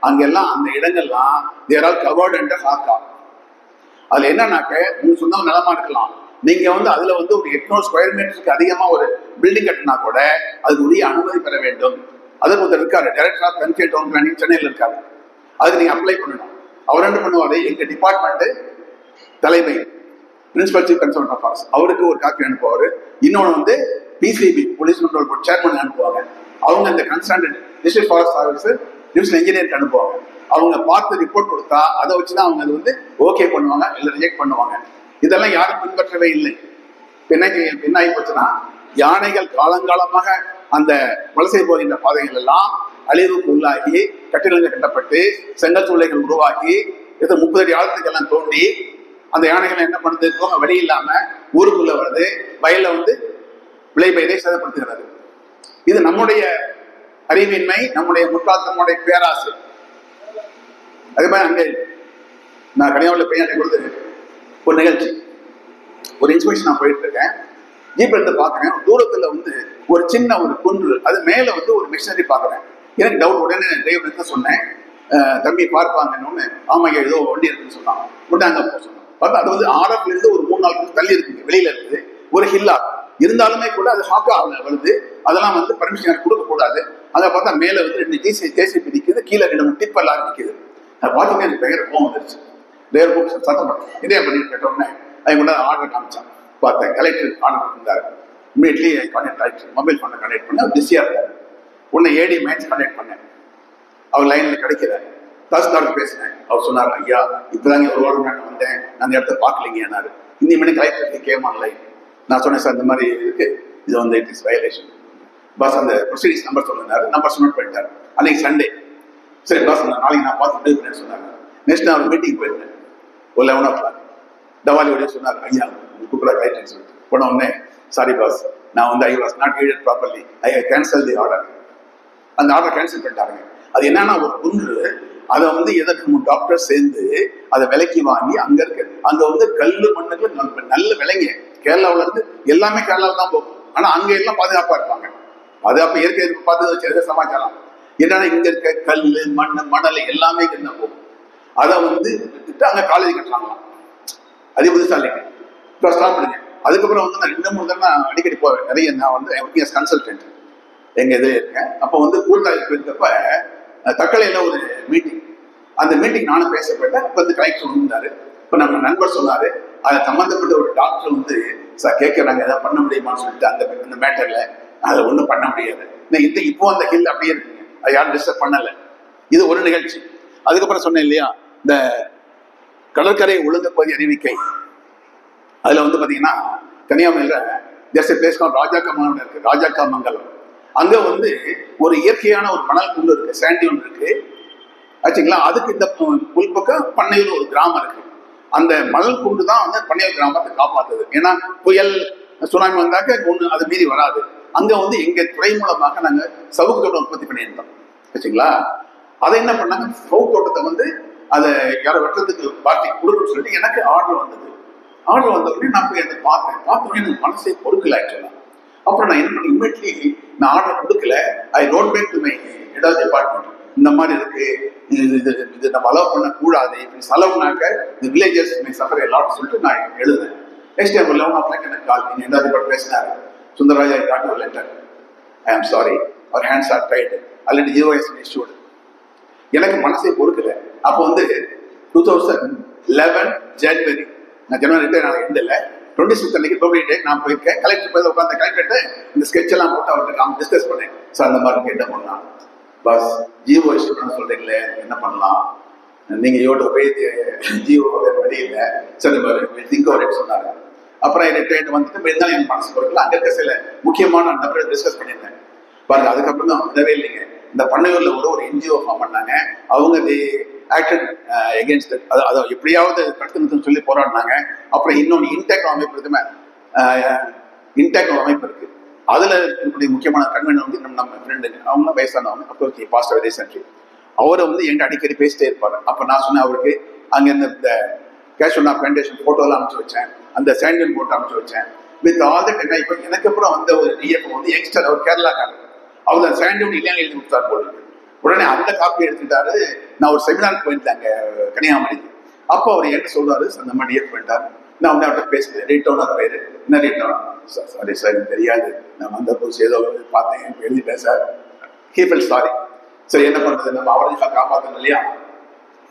அங்கெல்லாம் அந்த இடங்கள்லாம் தேர் ஆர் கவர்ட் அண்டர் ஹாக்கா. அதுல என்னன்னாக்க உங்க சொந்த நிலமா இருக்கலாம், நீங்க வந்து அதுல வந்து ஒரு 800 ஸ்கொயர் மீட்டருக்கு அதிகமா ஒரு பில்டிங் கட்டினா கூட அதுக்கு உரிய அனுமதி பெற வேண்டும். அதுக்கு ஒருத்தர் இருக்காரு, director of confute down planning சென்னையில் இருக்காரு. அதுக்கு நீங்க அப்ளை பண்ணணும். அவர் என்ன பண்ணுவாரு, எங்க டிபார்ட்மெண்ட் தலைமை principal chief conservator of forest அவருக்கு ஒரு காப்பி அனுப்புவாரு. இன்னொன்று வந்து PCB police control board chairman அனுப்புவாங்க. அவங்க இந்த concern district forest officer divisional இன்ஜினியருக்கு அனுப்புவாங்க. அவங்க பார்த்து ரிப்போர்ட் கொடுத்தா அதை வச்சுதான் அவங்க அது வந்து ஓகே பண்ணுவாங்க, இல்லை ரிஜெக்ட் பண்ணுவாங்க. இதெல்லாம் யாரும் பின்பற்றவே இல்லை. என்ன ஆகி போச்சுன்னா யானைகள் காலங்காலமாக அந்த வலசை போகின்ற பாதைகள் எல்லாம் அழிவுக்கு உள்ளாகி கட்டிடங்கள் கட்டப்பட்டு செங்கல் சூளைகள் உருவாகி 30 அடி ஆழத்துக்கெல்லாம் தோண்டி அந்த யானைகள் என்ன பண்ணுது, போக வழி இல்லாம ஊருக்குள்ள வருது, வயல்ல வந்து விளைபயிரை சேதப்படுத்துகிறது. இது நம்முடைய அறிவின்மை, நம்முடைய முட்டாள்தனுடைய பேராசை. அதே மாதிரி அங்கே நான் கன்னியாகுமரியில் பையன் கொடுத்து ஒரு நிகழ்ச்சி, ஒரு இன்ஸ்பெக்ஷன் நான் போயிட்டு இருக்கேன். ஜீப் எடுத்து பார்க்குறேன், தூரத்தில் வந்து ஒரு சின்ன ஒரு குன்று, அது மேல வந்து ஒரு மிஷினரி பாக்குறேன். எனக்கு டவுட், உடனே டிரைவர் சொன்னேன், தம்பி பார்ப்பாங்கன்னு. ஆமாங்க ஏதோ வண்டி இருக்குன்னு சொன்னாங்க. உடனே அங்க போக சொன்னோம். பார்த்தா அது வந்து ஆரத்துல இருந்து ஒரு 3-4 கிலோமீட்டர் தள்ளி இருக்குது, வெளியில இருக்குது, ஒரு ஹில்லா இருந்தாலுமே கூட அது ஷாக்கா வருது. அதெல்லாம் வந்து பர்மிஷன் கொடுக்க கூடாது. அதை பார்த்தா மேல வந்து 2 ஜேசிபி நிற்குது, கீழே 2 டிப் எல்லாம் நிற்குது. அதை பார்த்தீங்கன்னா எனக்கு பயங்கர கோவம் வந்துருச்சு. டிரைவர் கூப்பிட்டு சத்தம் பண்ணேன், இதே பண்ணி கேட்டோன்னே அவங்க கூட ஆர்டர் காமிச்சான். பார்த்தேன் கலெக்டர் ஆர்டர் பண்ணிருந்தாரு. இமீடியட்லி கான்டாக்ட் ஆயிடுச்சு, மொபைல் ஃபோனை கனெக்ட் பண்ண பிஸியா இருந்தாரு. உடனே ஏடி மேட்ச் கனெக்ட் பண்ணேன், அவர் லைன்ல கிடைக்கல. தாசில்தாருக்கு பேசினேன், அவர் சொன்னார், ஐயா இப்பதாங்க ஒரு வாரம் நான் வந்தேன், அந்த இடத்த பார்க்கலீங்கன்னாரு. இன்னி மணி கலெக்டருக்கு கேம் ஆன்லைன். நான் சொன்னேன், சார் இந்த மாதிரி இருக்கு, இது வந்து இட் இஸ் வயலேஷன். பாஸ் அந்த ப்ரொசீடிங்ஸ் நம்பர் சொன்னாரு, நம்பர் நோட் பண்ணிட்டாரு. அன்னைக்கு சண்டே. சரி பாஸ் நாளைக்கு நான் பார்த்து முடிவு பண்ணேன்னு சொன்னாங்க. நெக்ஸ்ட் நான் ஒரு மீட்டிங் போயிருந்தேன், ஒரு 11 o'clock. டவாலியோட சொன்னார், ஐயா கூப்பிட கலெக்டர் சொல்லிட்டு போன உடனே, சாரி பாஸ், நான் வந்து I was not guided properly, I cancel the order. அந்த ஆர்டர் கேன்சல் பண்ணிட்டாங்க. அது என்னன்னா ஒரு குன்று, அதை வந்து எதற்கு 3 டாக்டர் சேர்ந்து அதை விலைக்கு வாங்கி அங்க இருக்கு. அங்க வந்து கல்லு மண்ணுக்கு நல்ல விலைங்க. கேரளாவில இருந்து எல்லாமே கேரளாவில் தான் போகும். ஆனா அங்க எல்லாம் பாதுகாப்பா இருப்பாங்க. பாதுகாப்பு இயற்கை பார்த்து சமாச்சாரம் என்னன்னா, இங்க இருக்க கல்லு மண்ணு மணல் எல்லாமே இங்க போகும். அதை வந்து விட்டுட்டு அங்க காலேஜ் கட்டுறாங்களாம். அதே புதுசாலிங்க ஸ்டாப் பண்ணுங்க. அதுக்கப்புறம் வந்து நான் 2-3 தடவை அடிக்கடி போவேன். நிறைய நான் வந்து கன்சல்டன்ட் எங்க இது இருக்கேன். அப்போ வந்து கூட்டாளி போயிருந்தப்ப தக்கலையில ஒரு மீட்டிங், அந்த மீட்டிங் நானும் பேசப்பட்டேன். அப்ப வந்து கலெக்டர் வந்தாரு. இப்ப நம்ம நண்பர் சொன்னாரு, அதை சம்பந்தப்பட்ட ஒரு டாக்டர் வந்து சார் கேட்கறாங்க, ஏதாவது பண்ண முடியுமான்னு சொல்லிட்டு அந்த மேட்டர்ல அதை ஒண்ணும் பண்ண முடியாது. இப்போ அந்த ஹில் அப்படியே இருக்குங்க, அதை யாரும் டிஸ்டர்ப் பண்ணல. இது ஒரு நிகழ்ச்சி. அதுக்கப்புறம் சொன்னேன் இல்லையா, இந்த கடற்கரை ஒழுங்குப்பதி அறிவிக்கை, அதுல வந்து பாத்தீங்கன்னா கன்னியாகுமரியில ஜஸ்ட் பிளேஸ் ராஜாக்கமங்கலம் இருக்கு, ராஜாக்கமங்கலம். அங்க வந்து ஒரு இயற்கையான ஒரு மணல் குண்டு இருக்கு, சாண்டி ஒன்று இருக்கு ஆச்சுங்களா. அதுக்கு இந்த உள்பக்கம் பண்ணையூர் ஒரு கிராமம் இருக்கு. அந்த மணல் குண்டு தான் வந்து பண்ணையூர் கிராமத்தை காப்பாத்துது. ஏன்னா புயல் சுனாமி வந்தாக்க ஒண்ணு அது மீறி வராது. அங்க வந்து எங்க துறை மூலமாக நாங்க சவுக்கு தோட்டம் உற்பத்தி பண்ணியிருந்தோம் ஆச்சுங்களா. அதை என்ன பண்ணாங்க, சவுக்கு தோட்டத்தை வந்து அதை யாரோ வெட்டுறதுக்கு பார்ட்டி கொடுக்கணும்னு சொல்லிட்டு எனக்கு ஆர்டர் வந்தது. ஆர்டர் வந்த உடனே நான் போய் அதை பார்த்தோன்னே எனக்கு மனசை பொறுக்கல ஆக்சுவலா. அப்புறம் நான் என்ன பண்ண, இமீடியட்லி நான் ஆர்டர் கொடுக்கல, I wrote back to my ஏதாவது டிபார்ட்மெண்ட், இந்த மாதிரி இருக்கு, இது நம்ம அலோவ் பண்ண கூடாது, இப்படி செலவுனாக்க இந்த வில்லேஜஸ் மை சஃபர் எல்லாரும் சொல்லிட்டு நான் எழுதுனேன். நெக்ஸ்ட் டைம் 11 o'clock எனக்கு கால் பண்ணி ஏதாவது டிபார்ட்மெண்ட் பேசினாரு. Sundararaja I got your letter, I am sorry, our hands are tight, already GOs issued. எனக்கு மனசை பொறுக்கல. அப்போ வந்து 2011 ஜனவரி, நான் ஜனவரி ரிட்டையர் ஆன எண்டில் 26 அன்னைக்கு ரிபப்ளிக் டே நான் போயிருக்கேன். கலெக்டர் போய் உட்காந்து கலெக்டர்கிட்ட இந்த ஸ்கெட்ச் எல்லாம் போட்டு அவர்கிட்ட நான் டிஸ்கஸ் பண்ணேன். சார் அந்த மாதிரி என்ன பண்ணலாம் பாஸ், ஜிஓ இஷ்யூ பண்ண சொல்றீங்களே, என்ன பண்ணலாம், நீங்க யோட போய் ஜிஓ வழி இல்லை சார், திங்க் ஓவர் சொன்னாங்க. அப்புறம் ரிட்டையர்ட் வந்துட்டு இருந்தாலும் என் மனசு பொறுக்கல. அங்க இருக்க சில முக்கியமான நபரை டிஸ்கஸ் பண்ணியிருந்தேன் பாருங்க. அதுக்கப்புறம் தான் விடவே இல்லைங்க. இந்த பண்ணையூர்ல ஒரு என்ஜிஓ ஃபார்ம் பண்ணாங்க. அவங்க ஆக்டட் எகென்ஸ்ட், அதை எப்படியாவது தடுத்து சொல்லி போராடினாங்க. அப்புறம் இன்னொன்று இன்டெக் அமைப்பு, இன்டெக் அமைப்பு இருக்கு. அதுல இருக்கக்கூடிய முக்கியமான கன்வீனர் வந்து நம்ம ஃப்ரெண்டுங்க, அவங்க வயசானவங்க. அப்போ பாஸ்ட் ரீசென்ட்லி அவரை வந்து என்கிட்ட அடிக்கடி பேசிட்டே இருப்பாரு. அப்ப நான் சொன்னேன் அவருக்கு, அங்க இந்த கேஷோனா பிளான்டேஷன் போட்டோலாம் அனுப்பிச்சு வச்சேன், அந்த சாண்டியன் போட்டோ அனுப்பிச்சு வச்சேன் வித் ஆல் தட். இப்போ எனக்கு அப்புறம் வந்த ஒரு டிஎஃப் வந்து யங்ஸ்டர், அவர் கேரளாக்காரர், அவர் அந்த சாண்டியன் இல்லையா எழுதி கொடுத்தாரு போல. உடனே அந்த காப்பி எடுத்துட்டாரு. நான் ஒரு செமினாருக்கு போயிருந்தேன் கன்னியாகுமரிக்கு. அப்போ அவர் என்கிட்ட சொல்றாரு, அந்த மாதிரி டிஎஃப் பண்ணிட்டாரு. நான் வந்து அவர்கிட்ட பேசுறேன், ரீட்டோனர் பேரு, என்ன ரீட்டோன் சார், சாரி சார் எனக்கு தெரியாது, நான் வந்த புதுசு ஏதோ பார்த்தேன் எழுதிட்டேன் சார். He fell sorry. சரி என்ன பண்றது, நம்ம அவரையும் காப்பாற்றணும் இல்லையா.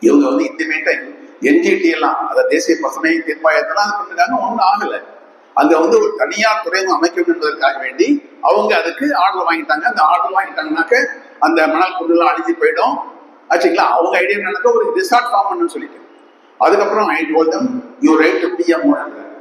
இவங்க வந்து இன்டிமேட்டா என்ஜிடி எல்லாம், அதை தேசிய பசுமை தீர்ப்பாயத்தெல்லாம் அது பண்ணிருக்காங்க, ஒன்றும் ஆகல. அங்க வந்து ஒரு தனியார் துறைமுகம் அமைக்கணும் என்பதற்காக வேண்டி அவங்க அதுக்கு ஆர்டர் வாங்கிட்டாங்க. அந்த ஆர்டர் வாங்கிட்டாங்கன்னாக்க அந்த மணல் குண்டுலாம் அழிஞ்சு போயிடும் ஆச்சுங்களா. அவங்க ஐடியா நடக்க ஒரு ரிசார்ட் ஃபார்ம் பண்ணணும்னு சொல்லிட்டு, அதுக்கப்புறம் I told them you right to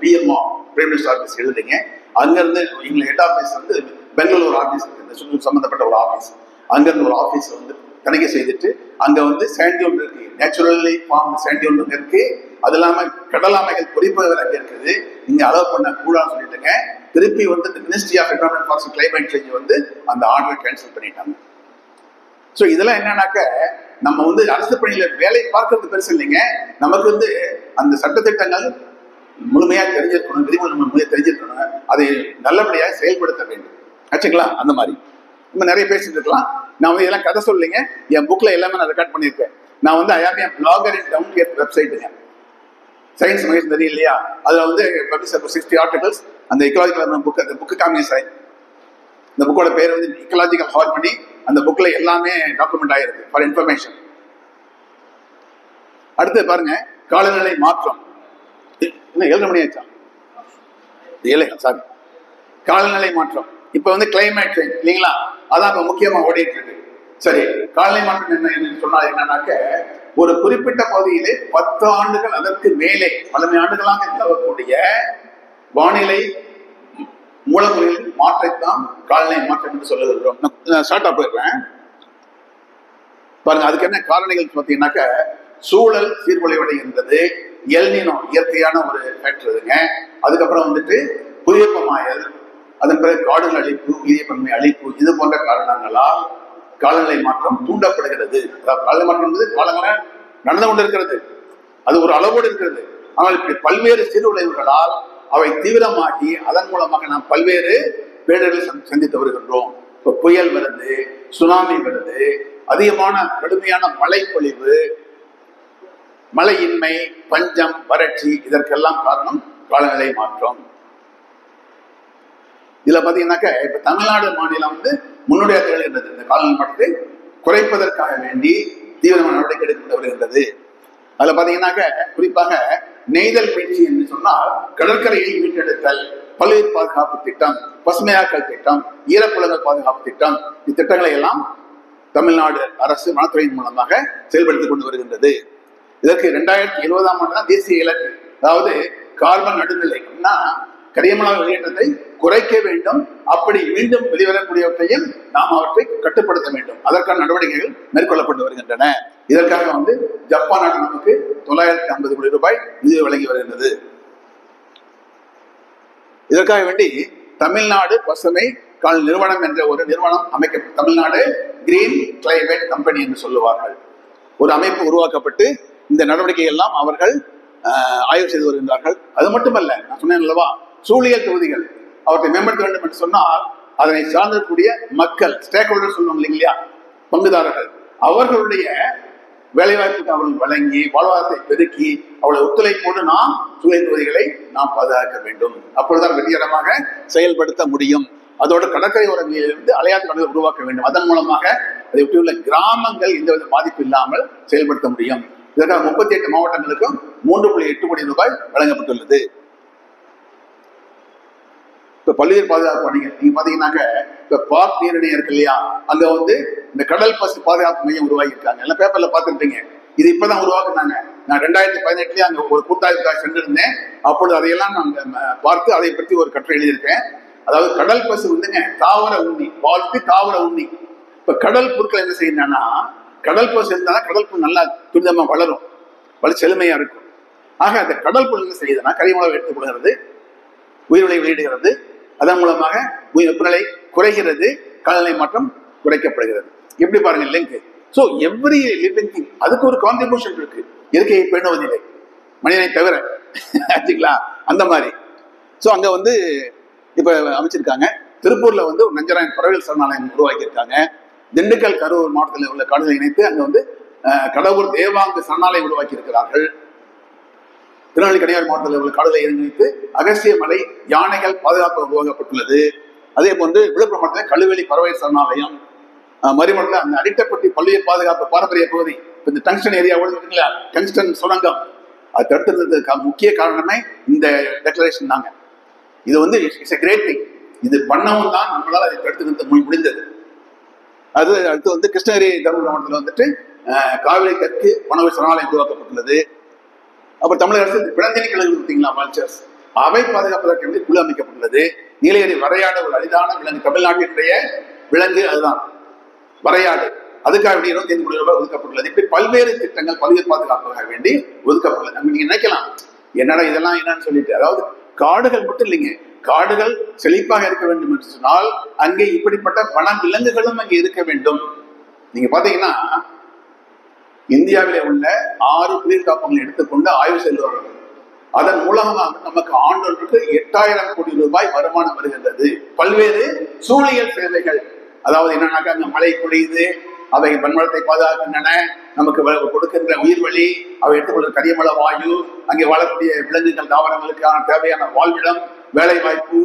BMO prime minister office எழுதுங்க. அங்கிருந்து எங்களுக்கு ஹெட் ஆஃபீஸ் வந்து பெங்களூர் ஆஃபீஸ் இருக்கு, இந்த சுற்று சம்பந்தப்பட்ட ஒரு ஆஃபீஸ், அங்கிருந்து ஒரு ஆஃபீஸ் வந்து தணிக்கை செய்துட்டு அங்க வந்து சாண்டியோன் இருக்கு, நேச்சுரலி ஃபார்ம் சாண்டியோன் இருக்கு. அது இல்லாம கடலாமைகள் குறிப்புகள் அங்க இருக்குது, நீங்க அலோவ் பண்ண கூடாதுன்னு சொல்லிட்டுங்க. திருப்பி வந்து ministry of environment for climate change வந்து அந்த ஆர்டரை கேன்சல் பண்ணிட்டாங்க. ஸோ இதெல்லாம் என்னன்னாக்க, நம்ம வந்து அரசு பணியில வேலை பார்க்கறது பெருசு இல்லைங்க, நமக்கு வந்து அந்த சட்டத்திட்டங்கள் முழுமையா தெரிஞ்சிருக்கணும், விதிமுறை முழுமையா தெரிஞ்சிருக்கணும், அதை நல்லபடியாக செயல்படுத்த வேண்டும். ஆச்சுங்களா? அந்த மாதிரி நம்ம நிறைய பேசிட்டு இருக்கலாம். நான் வந்து இதெல்லாம் கதை சொல்லிங்க, என் புக்ல எல்லாமே நான் ரெக்கார்ட் பண்ணியிருக்கேன். நான் வந்து IRP blogger in town here வெப்சைட்டுங்க, சயின்ஸ் மேகசின் தெரியும் இல்லையா, அதுல வந்து 60 ஆர்டிகல்ஸ். அந்த இக்கலாஜிக்கல் புக், அந்த புக்கு காமிங்க சார். இந்த புக்கோட பேர் வந்து இக்கலாஜிக்கல் ஹார்மனி. அந்த புக்ல எல்லாமே டாக்குமெண்ட் ஆயிருக்கு ஃபார் இன்ஃபர்மேஷன். அடுத்து பாருங்க, காலநிலை மாற்றம். இன்னும் 7 மணி ஆச்சா? சாரி, காலநிலை மாற்றம். இப்ப வந்து கிளைமேட் சேஞ்ச் இல்லைங்களா, அதான் இப்ப முக்கியமா ஓடிட்டு இருக்கு. சரி, காலநிலை மாற்றம் என்ன சொன்னா என்னன்னாக்க, ஒரு குறிப்பிட்ட பகுதியிலே 10 ஆண்டுகள் அதற்கு மேலே பல ஆண்டுகளாக நிலவக்கூடிய வானிலை மூலங்களில் மாற்றத்தான் காலநிலை மாற்றம் என்று சொல்லுகிறோம். நான் ஷார்ட்டா போயிடுறேன் பாருங்க. அதுக்கு என்ன காரணிகள் பார்த்தீங்கன்னாக்க, சூழல் சீர்குலைவடைகின்றது, எல்னினோ இயற்கையான ஒரு ஃபேக்டருங்க. அதுக்கப்புறம் வந்துட்டு புவிவெப்பமாயல், அதன் பிறகு காடுகள் அழிப்பு, உயிரியப்பன்மை அழிப்பு, இது போன்ற காரணங்களால் காலநிலை மாற்றம் தூண்டப்படுகிறது. காலநிலை மாற்றம் என்பது காலங்கள நடந்து கொண்டிருக்கிறது, அது ஒரு அளவோடு இருக்கிறது. ஆனால் இப்படி பல்வேறு சீர்குலைவுகளால் அவை தீவிரமாகி அதன் மூலமாக நாம் பல்வேறு பேரிடர்களை சந்தித்து வருகின்றோம். இப்போ புயல் வருது, சுனாமி வருது, அதிகமான கடுமையான மழை பொழிவு, மழையின்மை, பஞ்சம், வறட்சி, இதற்கெல்லாம் காரணம் காலநிலை மாற்றம். இதுல பாத்தீங்கன்னாக்க, இப்ப தமிழ்நாடு மாநிலம் வந்து முன்னுடைய திகழ்கின்றது. இந்த காலநிலை மாற்றத்தை குறைப்பதற்காக வேண்டி தீவிரமான நடவடிக்கை எடுக்கப்பட்டு வருகின்றது. அதுல பாத்தீங்கன்னாக்க, குறிப்பாக நெய்தல் பயிற்சி என்று சொன்னால் கடற்கரையை மீட்டெடுத்தல், பல்லுயிர் பாதுகாப்பு திட்டம், பசுமையாக்கல் திட்டம், ஈரக்குளங்கள் பாதுகாப்பு திட்டம், இத்திட்டங்களை எல்லாம் தமிழ்நாடு அரசு வனத்துறையின் மூலமாக செயல்படுத்திக் கொண்டு வருகின்றது. இதற்கு 2020ஆம் ஆண்டு தான் தேசிய இலக்கு. அதாவது கார்பன் நடுநிலை, கரியமல வெளியேற்றத்தை குறைக்க வேண்டும், அப்படி மீண்டும் வெளிவரக்கூடியவற்றையும் நாம் அவற்றை கட்டுப்படுத்த வேண்டும். அதற்கான நடவடிக்கைகள் மேற்கொள்ளப்பட்டு வருகின்றன. இதற்காக வந்து ஜப்பான் நாடு நமக்கு 950 கோடி ரூபாய் நிதி வழங்கி வருகின்றது. இதற்காக வேண்டி தமிழ்நாடு பசுமை கால் நிறுவனம் என்ற ஒரு நிறுவனம் அமைக்கப்பட்டு, தமிழ்நாடு கிரீன் கிளைமேட் கம்பெனி என்று சொல்லுவார்கள், ஒரு அமைப்பு உருவாக்கப்பட்டு இந்த நடவடிக்கை எல்லாம் அவர்கள் ஆய்வு செய்து வருகின்றார்கள். அது மட்டுமல்ல, நான் சொன்னேன் அல்லவா, சூழியல் தொகுதிகள் அவற்றை மேம்படுத்த வேண்டும் என்று சொன்னால் அதனை சார்ந்தக்கூடிய மக்கள், ஸ்டேக் ஹோல்டர் சொல்லுவாங்க இல்லையா, பங்குதாரர்கள், அவர்களுடைய வேலைவாய்ப்புக்கு அவர்கள் வழங்கி வாழ்வாதாரத்தை பெருக்கி அவளை ஒத்துழைப்போடு நாம் சூழியல் தொகுதிகளை நாம் பாதுகாக்க வேண்டும். அப்பொழுதுதான் வெற்றிகரமாக செயல்படுத்த முடியும். அதோடு கடற்கரை ஓரங்களிலிருந்து அலையாத்து கடலை உருவாக்க வேண்டும். அதன் மூலமாக அதை ஒட்டியுள்ள கிராமங்கள் எந்தவித பாதிப்பு இல்லாமல் செயல்படுத்த முடியும். இதற்காக 38 மாவட்டங்களுக்கும் 3.8 கோடி ரூபாய் வழங்கப்பட்டுள்ளது. இப்ப பல்லுயிர் பாதுகாப்பு பணிகள் நீங்க பாத்தீங்கன்னாக்க, இப்ப பார்க் நீரிணை இருக்கு இல்லையா, அங்க வந்து இந்த கடல் பசு பாதுகாப்பு மையம் உருவாகி இருக்காங்க. எல்லாம் பேப்பர்ல பாத்துருப்பீங்க. இது இப்பதான் உருவாக்குனாங்க. நான் 2018 அங்க ஒரு கூட்டாய்வுக்காக சென்றிருந்தேன். அப்பொழுது அதையெல்லாம் நான் பார்த்து அதை பற்றி ஒரு கட்டுரை எழுதியிருக்கேன். அதாவது கடல் பசு வந்துங்க தாவர உண்ணி, வாழ்த்து தாவர உண்ணி. இப்ப கடல் பொருட்கள் என்ன செய்யணும்னா, கடல் பசு இருந்தாலும் கடல் புல் நல்லா துரிதமா வளரும், செழுமையா இருக்கும். ஆக அந்த கடல் புல் என்ன செய்யுதுன்னா கரிமளவு எடுத்துக் கொள்கிறது, உயிர்விளை வெளியிடுகிறது, அதன் மூலமாக உயிர் வெப்பநிலை குறைகிறது, காலநிலை மாற்றம் குறைக்கப்படுகிறது. எப்படி பாருங்க link. So every living thing அதுக்கு ஒரு கான்ட்ரிபியூஷன் இருக்கு. இயற்கையை பேணுவதில்லை மனிதனை தவிர, ஆச்சுங்களா? அந்த மாதிரி. சோ அங்க வந்து இப்ப அமைச்சிருக்காங்க. திருப்பூர்ல வந்து ஒரு நஞ்சராயன் பறவைகள் சரணாலயம் உருவாக்கி இருக்காங்க. திண்டுக்கல், கரூர் மாவட்டத்தில் உள்ள காடுகளை இணைத்து அங்க வந்து கடவுர் தேவாங்கு சரணாலயம் உருவாக்கி இருக்கிறார்கள். திருநெல்வேலி கன்னியாகுமரி மாவட்டத்தில் உள்ள காடுகளை இணைத்து அகஸ்திய மலை யானைகள் பாதுகாப்பு உருவாக்கப்பட்டுள்ளது. அதே போன்று விழுப்புரம் மாவட்டத்தில் கழுவெளி பறவை சரணாலயம், மறுமணத்தில் அந்த அடிட்டப்பட்டி பல்லுயிர் பாதுகாப்பு பாரம்பரிய பகுதி, இந்த டங்ஸ்டன் ஏரியா ஓடுங்களா, டங்ஸ்டன் சுரங்கம், அது தடுத்துறதுக்கு முக்கிய காரணமே இந்த டெக்ளரேஷன் தாங்க. இது வந்து இட்ஸ் எ கிரேட் திங். இது பண்ணவும் தான் நம்மளால அதை தடுத்து நிறுத்த முடிந்தது. அது அடுத்து வந்து கிருஷ்ணகிரி தருமபுரி மாவட்டத்தில் வந்துட்டு காவிரி தெற்கு வனவியல் சரணாலயம் உருவாக்கப்பட்டுள்ளது. அப்புறம் தமிழக அரசு பிளந்தினி கிழங்கு பார்த்தீங்களா, மல்ச்சர்ஸ், அவை பாதுகாப்பதற்கு குழு அமைக்கப்பட்டுள்ளது. நீலகிரி வரையாடு ஒரு அரிதான விலங்கு, தமிழ்நாட்டினுடைய விலங்கு அதுதான் வரையாடு. அதுக்காக வேண்டி 25 கோடி ரூபாய் ஒதுக்கப்பட்டுள்ளது. இப்படி பல்வேறு திட்டங்கள் பல்வேறு பாதுகாப்புக்காக வேண்டி ஒதுக்கப்பட்டுள்ளது. நம்ம நீங்க நினைக்கலாம் என்னடா இதெல்லாம் என்னன்னு சொல்லிட்டு, அதாவது காடுகள் மட்டும் இல்லைங்க, காடுகள் செழிப்பாக இருக்க வேண்டும் என்று சொன்னால் அங்கே இப்படிப்பட்ட வன விலங்குகளும் அங்கே இருக்க வேண்டும். நீங்க பாத்தீங்கன்னா இந்தியாவிலே உள்ள 6 புலிர் காப்பகங்களை எடுத்துக்கொண்டு ஆய்வு செய்வார்கள். அதன் மூலமாக நமக்கு ஆண்டொன்றுக்கு 8000 கோடி ரூபாய் வருமானம் வருகின்றது. பல்வேறு சூழியல் சேவைகள், அதாவது என்னன்னாக்கா அங்க மழை பொழியுது, அவை மண்வளத்தை பாதுகாக்கின்றன, நமக்கு கொடுக்கின்ற உயிர்வழி, அவை எடுத்துக்கொள்கிற கரியமல வாயு, அங்கே வாழக்கூடிய விலங்குகள் தாவரங்களுக்கான தேவையான வாழ்விடம், வேலை வாய்ப்பு,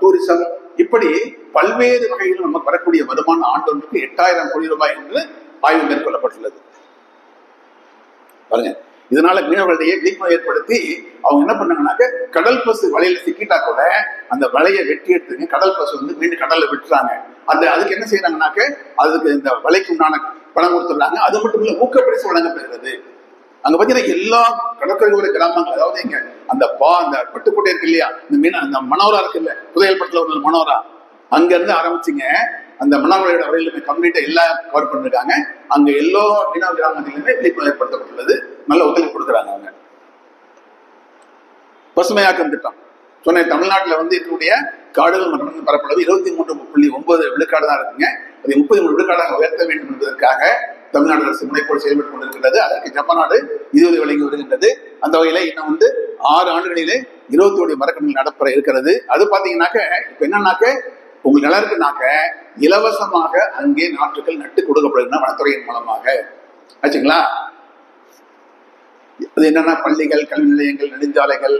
டூரிசம், இப்படி பல்வேறு வகையில் நமக்கு வரக்கூடிய வருமானம் ஆண்டொன்றுக்கு 8000 கோடி ரூபாய் என்று ஆய்வு மேற்கொள்ளப்பட்டுள்ளது. பாருங்க, இதனால மீனவர்களிடையே விழிப்புணர்வு ஏற்படுத்தி அவங்க என்ன பண்ணாங்கன்னாக்க, கடல் பசு வலையில சிக்கிட்டா கூட அந்த வலையை வெட்டி எடுத்துங்க, கடல் பசு வந்து மீண்டும் கடல்ல விட்டுறாங்க. அதுக்கு என்ன செய்யறாங்கன்னாக்க, அதுக்கு இந்த வலைக்கு உண்டான பணம் கொடுத்துடுறாங்க. அது மட்டும் இல்ல, ஊக்கப்பரிசு வழங்கப்படுகிறது. அங்க பாத்தீங்கன்னா எல்லா கடற்கரை கிராமங்கள், அதாவது இங்க அந்த பட்டுக்கோட்டை இருக்கு இல்லையா, இந்த அந்த மனோரா இருக்கு இல்ல, புதையல் படத்துல ஒரு மனோரா, அங்க இருந்து ஆரம்பிச்சுங்க அந்த மணாவளையோட வரையிலுமே கம்ப்ளீட்டா எல்லாம் கவர் பண்ணிருக்காங்க. அங்க எல்லா மீனவ கிராமத்திலுமே விழிப்புணர்வு ஏற்படுத்தப்பட்டுள்ளது. நல்ல ஒத்துழைப்பு கொடுக்குறாங்க. அவங்க பசுமையாக்கம் திட்டம் சொன்ன, தமிழ்நாட்டில் வந்து இருக்கக்கூடிய காடுகள் மற்றும் பரப்பளவு 23.9 விழுக்காடு தான் இருக்குங்க. அதை 33 விழுக்காடாக உயர்த்த வேண்டும் என்பதற்காக தமிழ்நாடு அரசு முனைப்போடு செயல்பட்டுக் கொண்டிருக்கிறது. அதற்கு ஜப்பான் நாடு 20 வழங்கி வருகின்றது. அந்த வகையில இன்னும் வந்து 6 ஆண்டுகளிலே 21 மரக்கன்றுகள் நடப்பெற இருக்கிறது. அது பாத்தீங்கன்னாக்க இப்ப என்னன்னாக்க, உங்களுக்கு நல்லா இருக்குனாக்க இலவசமாக அங்கே நாற்றுகள் நட்டு கொடுக்கப்படுகின்றன வனத்துறையின் மூலமாக. ஆச்சுங்களா? அது என்னன்னா, பள்ளிகள், கல்வி நிலையங்கள், நெடுஞ்சாலைகள்,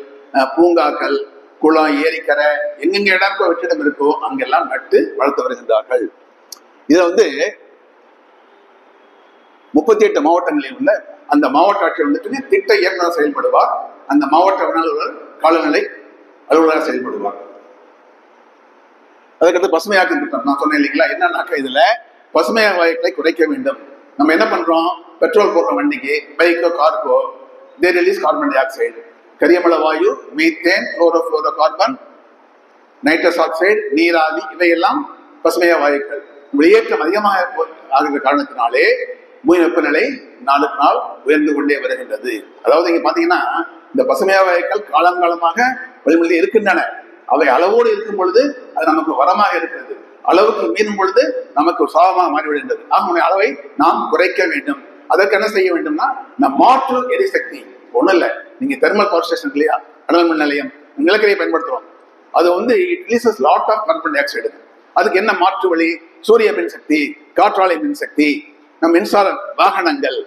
பூங்காக்கள், குளம், ஏரிக்கரை, எங்கெங்க இடம் வெற்றிடம் இருக்கோ அங்கெல்லாம் நட்டு வளர்த்து வருகின்றார்கள். இதை வந்து 38 மாவட்டங்களில் உள்ள அந்த மாவட்ட ஆட்சியர் வந்துட்டு திட்ட இயக்குநர் செயல்படுவார். அந்த மாவட்ட அலுவலர் காலநிலை அலுவலராக செயல்படுவார். அதுக்கடுத்து பசுமையாக்கும் திட்டம் நான் சொன்னேன் இல்லைங்களா, என்னன்னாக்கா இதுல பசுமை வாயுக்களை குறைக்க வேண்டும். நம்ம என்ன பண்றோம், பெட்ரோல் போடுற வண்டிக்கு, பைக்கோ காருக்கோ, they release carbon dioxide, கரியமல வாயு, methane, chlorofluorocarbon, nitrous oxide, நீராவி, இவையெல்லாம் பசுமையா வாயுக்கள். வெளியேற்றம் அதிகமாக ஆகிற காரணத்தினாலே பூமி வெப்பநிலை நாளுக்கு நாள் உயர்ந்து கொண்டே வருகின்றது. அதாவது இங்க பாத்தீங்கன்னா, இந்த பசுமையா வாயுக்கள் காலங்காலமாக வழிமுறையில் இருக்கின்றன. அவை அளவோடு இருக்கும் பொழுது அது நமக்கு வரமாக இருக்கிறது, அளவுக்கு மீறும் பொழுது நமக்கு சாபமாக மாறிவிடுகின்றது. ஆக அளவை நாம் குறைக்க வேண்டும். அதற்கு என்ன செய்ய வேண்டும்னா, நம் மாற்று எரிசக்தி ஒண்ணும் இல்லை, நீங்க தெர்மல் பவர் ஸ்டேஷன் இல்லையா, அனல் மின் நிலையம், நிலக்கரியை பயன்படுத்துறோம். அது வந்து it releases lot of carbon dioxide. அதுக்கு என்ன மாற்று வழி? சூரிய மின்சக்தி, காற்றாலை மின்சக்தி, நம் மின்சார வாகனங்கள்,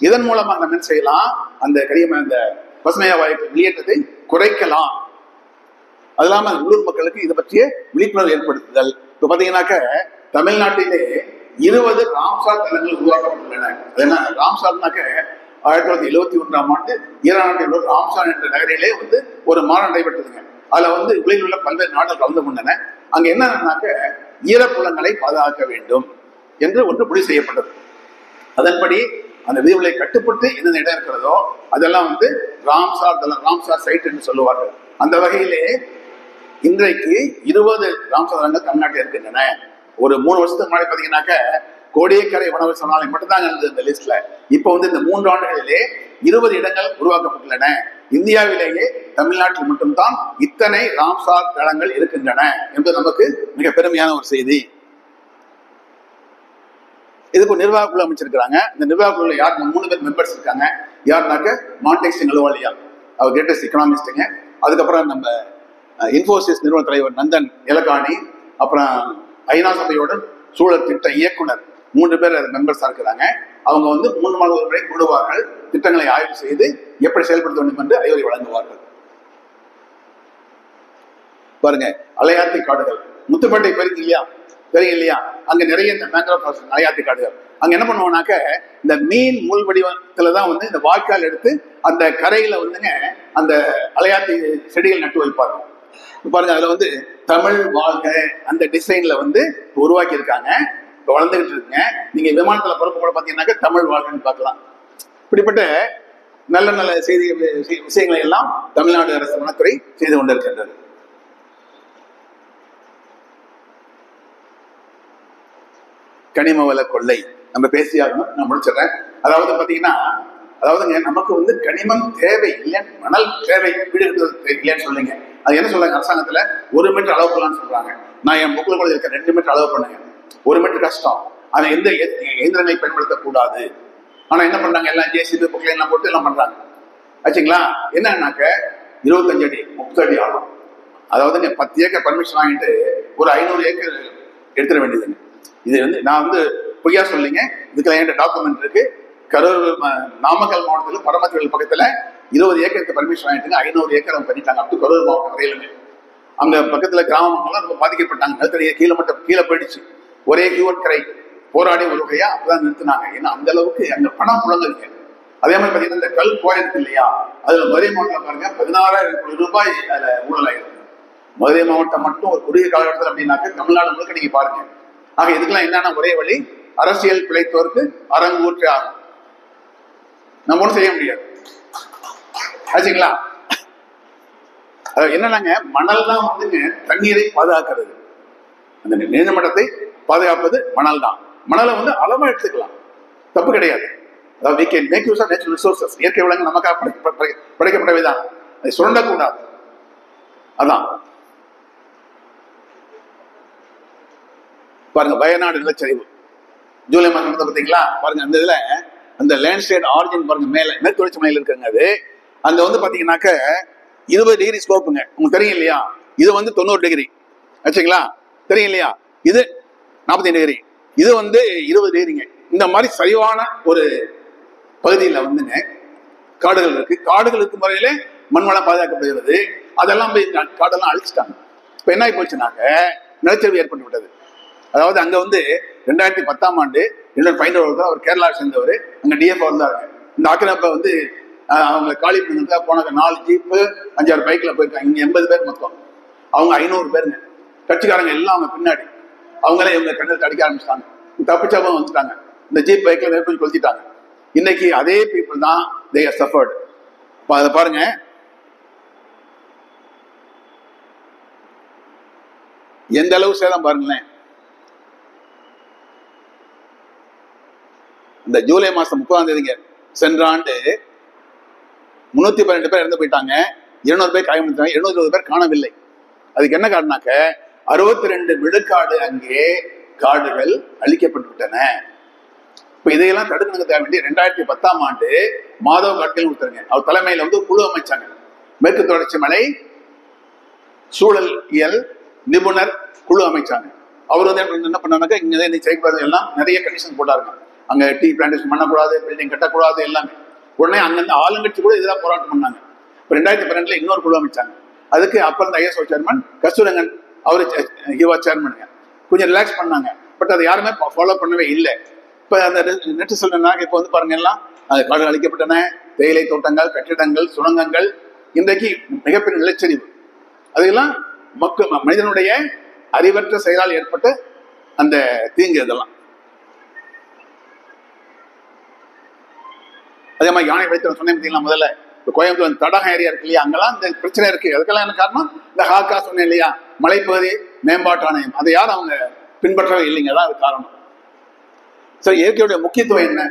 இதன் மூலமாக நம்ம என்ன செய்யலாம், அந்த அந்த பசுமையா வாயுக்கள் வெளியேற்றத்தை குறைக்கலாம். அது இல்லாம உள்ளூர் மக்களுக்கு இதை பற்றிய விழிப்புணர்வு ஏற்படுத்துதல். இப்ப பாத்தீங்கன்னாக்க தமிழ்நாட்டிலே 20 ராம்சார் தலங்கள் உருவாக்கப்பட்டுள்ளன. அது என்ன ராம்சார்னாக்க, 1971ஆம் ஆண்டு ஈரான் நாட்டில் ராம்சார் என்ற நகரிலே வந்து ஒரு மாநாடு நடைபெற்றதுங்க. அதுல வந்து உலகில் உள்ள பல்வேறு நாடுகள் கலந்து கொண்டன. அங்க என்னன்னாக்க, ஈரப்புலங்களை பாதுகாக்க வேண்டும் என்று ஒன்று முடிவு செய்யப்பட்டது. அதன்படி அந்த விதிகளை கட்டுப்பட்டு எந்த இடம் இருக்கிறதோ அதெல்லாம் வந்து ராம்சார் சைட் என்று சொல்லுவார்கள். அந்த வகையிலே இன்றைக்கு 20 ராம்சார் தலங்கள் தமிழ்நாட்டில் இருக்கின்றன. ஒரு 3 வருஷத்துக்கு முன்னாடி பாத்தீங்கன்னாக்க கோடியக்கரை வனவ சரணாலயம் மட்டும்தான் இருந்தது இந்த லிஸ்ட்ல. இப்ப வந்து இந்த 3 ஆண்டுகளிலே 20 இடங்கள் உருவாக்கப்பட்டுள்ளன. இந்தியாவிலேயே தமிழ்நாட்டில் மட்டும்தான் இத்தனை ராம்சார் தலங்கள் இருக்கின்றன என்பது நமக்கு மிக பெருமையான ஒரு செய்தி. இதுக்கு ஒரு நிர்வாக குழு அமைச்சிருக்கிறாங்க. இந்த நிர்வாக குழுல யார் 3 பேர் மெம்பர்ஸ் இருக்காங்க. யாருனாக்க, மாண்டேக் சிங் அலுவாலியா, அவர் கிரேட்டஸ்ட் எக்கனாமிஸ்டுங்க. அதுக்கப்புறம் நம்ம இன்ஃபோசிஸ் நிறுவன தலைவர் நந்தன் எலகானி, அப்புறம் ஐநா சபையோட சூழல் திட்ட இயக்குனர், 3 பேர் மெம்பர்ஸா இருக்கிறாங்க. அவங்க வந்து 3 மாத முறை கூடுவார்கள், திட்டங்களை ஆய்வு செய்து எப்படி செயல்படுத்த வேண்டும் என்று அறிவுரை வழங்குவார்கள். பாருங்க, அலையாத்தி காடுகள், முத்துப்பேட்டை போயிருக்கீங்க இல்லையா, தெரியும் இல்லையா, அங்க நிறைய இந்த மேங்க்ரோவ் ஃபாரஸ்ட் அலையாத்தி காடுகள். அங்க என்ன பண்ணுவோம்னாக்க, இந்த மீன் முள் வடிவத்துலதான் வந்து இந்த வாய்க்கால் எடுத்து அந்த கரையில வந்துங்க அந்த அலையாத்தி செடிகள் நட்டு வைப்பாங்க. பாருங்க, அதுல வந்து தமிழ் வாழ்க அந்த டிசைன்ல வந்து உருவாக்கி இருக்காங்க. இப்ப வளர்ந்துகிட்டு இருக்குங்க. நீங்க விமானத்துல பொறுப்பு கூட பாத்தீங்கன்னாக்க தமிழ் வாழ்கன்னு பார்க்கலாம். இப்படிப்பட்ட நல்ல நல்ல விஷயங்களை எல்லாம் தமிழ்நாடு அரசு வனத்துறை செய்து கொண்டிருக்கின்றது. கனிம வள கொள்ளை நம்ம பேசியாகணும், நான் முடிச்சிடறேன். அதாவது பாத்தீங்கன்னா, நமக்கு வந்து கனிமம் தேவை இல்லை, மணல் தேவை, வீடு கட்டுறது இல்லைன்னு சொல்லுங்க. அது என்ன சொல்றாங்க அரசாங்கத்துல, 1 மீட்டர் அளவு பண்ணலாம்னு சொல்றாங்க. நான் என் புக்கில் கூட இருக்க 2 மீட்டர் அளவு பண்ணுங்க. 1 மீட்டர் கஷ்டம், அதை எந்த இயந்திரங்களை பயன்படுத்தக்கூடாது. ஆனா என்ன பண்றாங்க, எல்லாம் ஜேசிபி புக்ல எல்லாம் போட்டு எல்லாம் பண்றாங்க. ஆச்சுங்களா? என்னன்னாக்க 25 அடி 30 அடி ஆகும். அதாவது நீ 10 ஏக்கர் பர்மிஷன் வாங்கிட்டு ஒரு 500 ஏக்கர் எடுத்துட வேண்டியதுங்க. இது வந்து நான் வந்து பொய்யா சொல்லிங்க, இதுக்கெல்லாம் என்கிட்ட டாக்குமெண்ட் இருக்கு. கரூர் நாமக்கல் மாவட்டத்தில் பரமத்திகள் பக்கத்துல 20 ஏக்கருக்கு பர்மிஷன் வாங்கிட்டுங்க 500 ஏக்கர் அவங்க பண்ணிட்டாங்க. அப்படி கரூர் மாவட்டம் வரையிலுமே அங்க பக்கத்துல கிராமங்கள்லாம் ரொம்ப பாதிக்கப்பட்டாங்க. நிலத்தடிய கீழே போயிடுச்சு. ஒரே கியூவன் கரை போராடி ஒரு வகையா அப்பதான் நிறுத்தினாங்க. ஏன்னா அந்த அளவுக்கு அங்க பணம் புழங்குங்க. அதே மாதிரி பாத்தீங்கன்னா இந்த கல் கோயில் இருக்கு இல்லையா, அதுல மதுரை மாவட்டத்தில் பாருங்க 16,000 கோடி ரூபாய் அதுல ஊழல் ஆயிருக்கு. மதுரை மாவட்டம் மட்டும் ஒரு குறுகிய காலகட்டத்தில் அப்படின்னாக்க தமிழ்நாடு முழுக்க நீங்க பாருங்க. ஆக இதுக்கெல்லாம் என்னன்னா ஒரே வழி, அரசியல் பிழைத்தோருக்கு அரங்கூற்று ஆகும். நம்ம ஒன்றும் செய்ய முடியாது. ஆச்சுங்களா? என்னன்னாங்க மணல் தான் வந்துங்க தண்ணீரை பாதுகாக்கிறது. அந்த நீர்மட்டத்தை பாதுகாப்பது மணல் தான். மணலை வந்து அளவா எடுத்துக்கலாம், தப்பு கிடையாது. அதாவது we can make use of natural resources. இயற்கை வளங்கள் நமக்காக படைக்கப்பட்டவைதான், அதை சுரண்டக்கூடாது. அதான் பாருங்க வயநாடு நிலச்சரிவு ஜூலை மாதம் பார்த்தீங்களா? பாருங்க அந்த இதுல அந்த லேண்ட்ஸ்லைட் ஆரிஜின் பாருங்க, மேற்கு தொடர்ச்சி மலையில் இருக்குங்க. அது அங்க வந்து பாத்தீங்கன்னாக்க 20 டிகிரி ஸ்லோப்புங்க. உங்களுக்கு தெரியும் இல்லையா? இது வந்து 90 டிகிரி ஆச்சுங்களா? தெரியும் இல்லையா? இது 45 டிகிரி, இது வந்து 20 டிகிரிங்க. இந்த மாதிரி சரிவான ஒரு பகுதியில் வந்துங்க காடுகள் இருக்கு. காடுகள் இருக்கும் முறையில மண்வளம் பாதுகாக்கப்படுகிறது. அதெல்லாம் போய் காடெல்லாம் அழிச்சிட்டாங்க. இப்ப என்ன ஆகி போச்சுனாக்க நிலச்சரிவு ஏற்பட்டு விட்டது. அதாவது அங்க வந்து 2010ஆம் ஆண்டு என்னோட பையனோட அவர் கேரளா சேர்ந்தவர், அங்க டிஎஃப் இருந்தாரு. இந்த ஆக்கிரமிப்பை வந்து அவங்க காலி பண்ணி போனாங்க. 4 ஜீப்பு 5-6 பைக்ல போயிருக்காங்க. இங்க 80 பேர் மொத்தம். அவங்க 500 பேருங்க. கட்சிக்காரங்க எல்லாம் அவங்க பின்னாடி. அவங்களே இவங்க கண்ணில் அடிக்க ஆரம்பிச்சிட்டாங்க. தப்பிச்சவங்க வந்துட்டாங்க. இந்த ஜீப் பைக்ல நெருப்பு கொளுத்திட்டாங்க. இன்னைக்கு அதே பீப்புள் தான் they are suffered. அதை பாருங்க, எந்த அளவு சேதம் பாருங்களேன். இந்த ஜூலை மாசம் 30ஆம் தேதிங்க சென்ற ஆண்டு 312 பேர் இறந்து போயிட்டாங்க. 200 பேர் காயமடைந்தாங்க. 220 பேர் காணவில்லை. அதுக்கு என்ன காரணம்னாக்க 62 விழுக்காடு அங்கே காடுகள் அழிக்கப்பட்டு விட்டன. இப்ப இதையெல்லாம் தடுக்கணுங்க வேண்டி 2010ஆம் ஆண்டு மாதவ காட்கல் கொடுத்தாங்க. அவர் தலைமையில வந்து குழு அமைச்சாங்க. மேற்கு தொடர்ச்சி மலை சூழல் இயல் நிபுணர் குழு அமைச்சாங்க. அவர் வந்து என்ன பண்ணாங்க, இங்க செயல்படுறது எல்லாம் நிறைய கண்டிஷன் போட்டாருங்க. அங்க டீ பிளான்டேஷன் பண்ணக்கூடாது, பில்டிங் கட்டக்கூடாது, எல்லாமே. உடனே அங்கிருந்து ஆளுங்கட்சி கூட இதெல்லாம் போராட்டம் பண்ணாங்க. இப்ப 2012 இன்னொரு குழு அமைச்சாங்க. அதுக்கு அப்ப இருந்த ஐஎஸ்ஓ சேர்மன் கஸ்தூரங்கன் அவரு சேர்மனுங்க. கொஞ்சம் ரிலாக்ஸ் பண்ணாங்க. பட் அதை யாருமே ஃபாலோ பண்ணவே இல்லை. இப்ப அந்த நெட்டு சொல்றாங்க. இப்ப வந்து பாருங்க எல்லாம் காடுகள் அழிக்கப்பட்டன. தேயிலை தோட்டங்கள், கட்டிடங்கள், சுரங்கங்கள். இன்றைக்கு மிகப்பெரிய நிலச்சரிவு. அதெல்லாம் மனிதனுடைய அறிவற்ற செயலால் ஏற்பட்ட அந்த தீங்கு. இதெல்லாம் அதே மாதிரி யானை வைத்து சொன்னேன் பார்த்தீங்களா முதல்ல. இப்போ கோயம்புத்தூர் தடாகம் ஏரியா இருக்கு இல்லையா, அங்கெல்லாம் இந்த பிரச்சனை இருக்கு. அதுக்கெல்லாம் என்ன காரணம்? இந்த ஹாக்கா சொன்னேன் இல்லையா, மலைப்பகுதி மேம்பாட்டு ஆணையம். அதை யாரும் அவங்க பின்பற்றவே இல்லைங்க. தான் அது காரணம். சரி, இயற்கையுடைய முக்கியத்துவம் என்ன?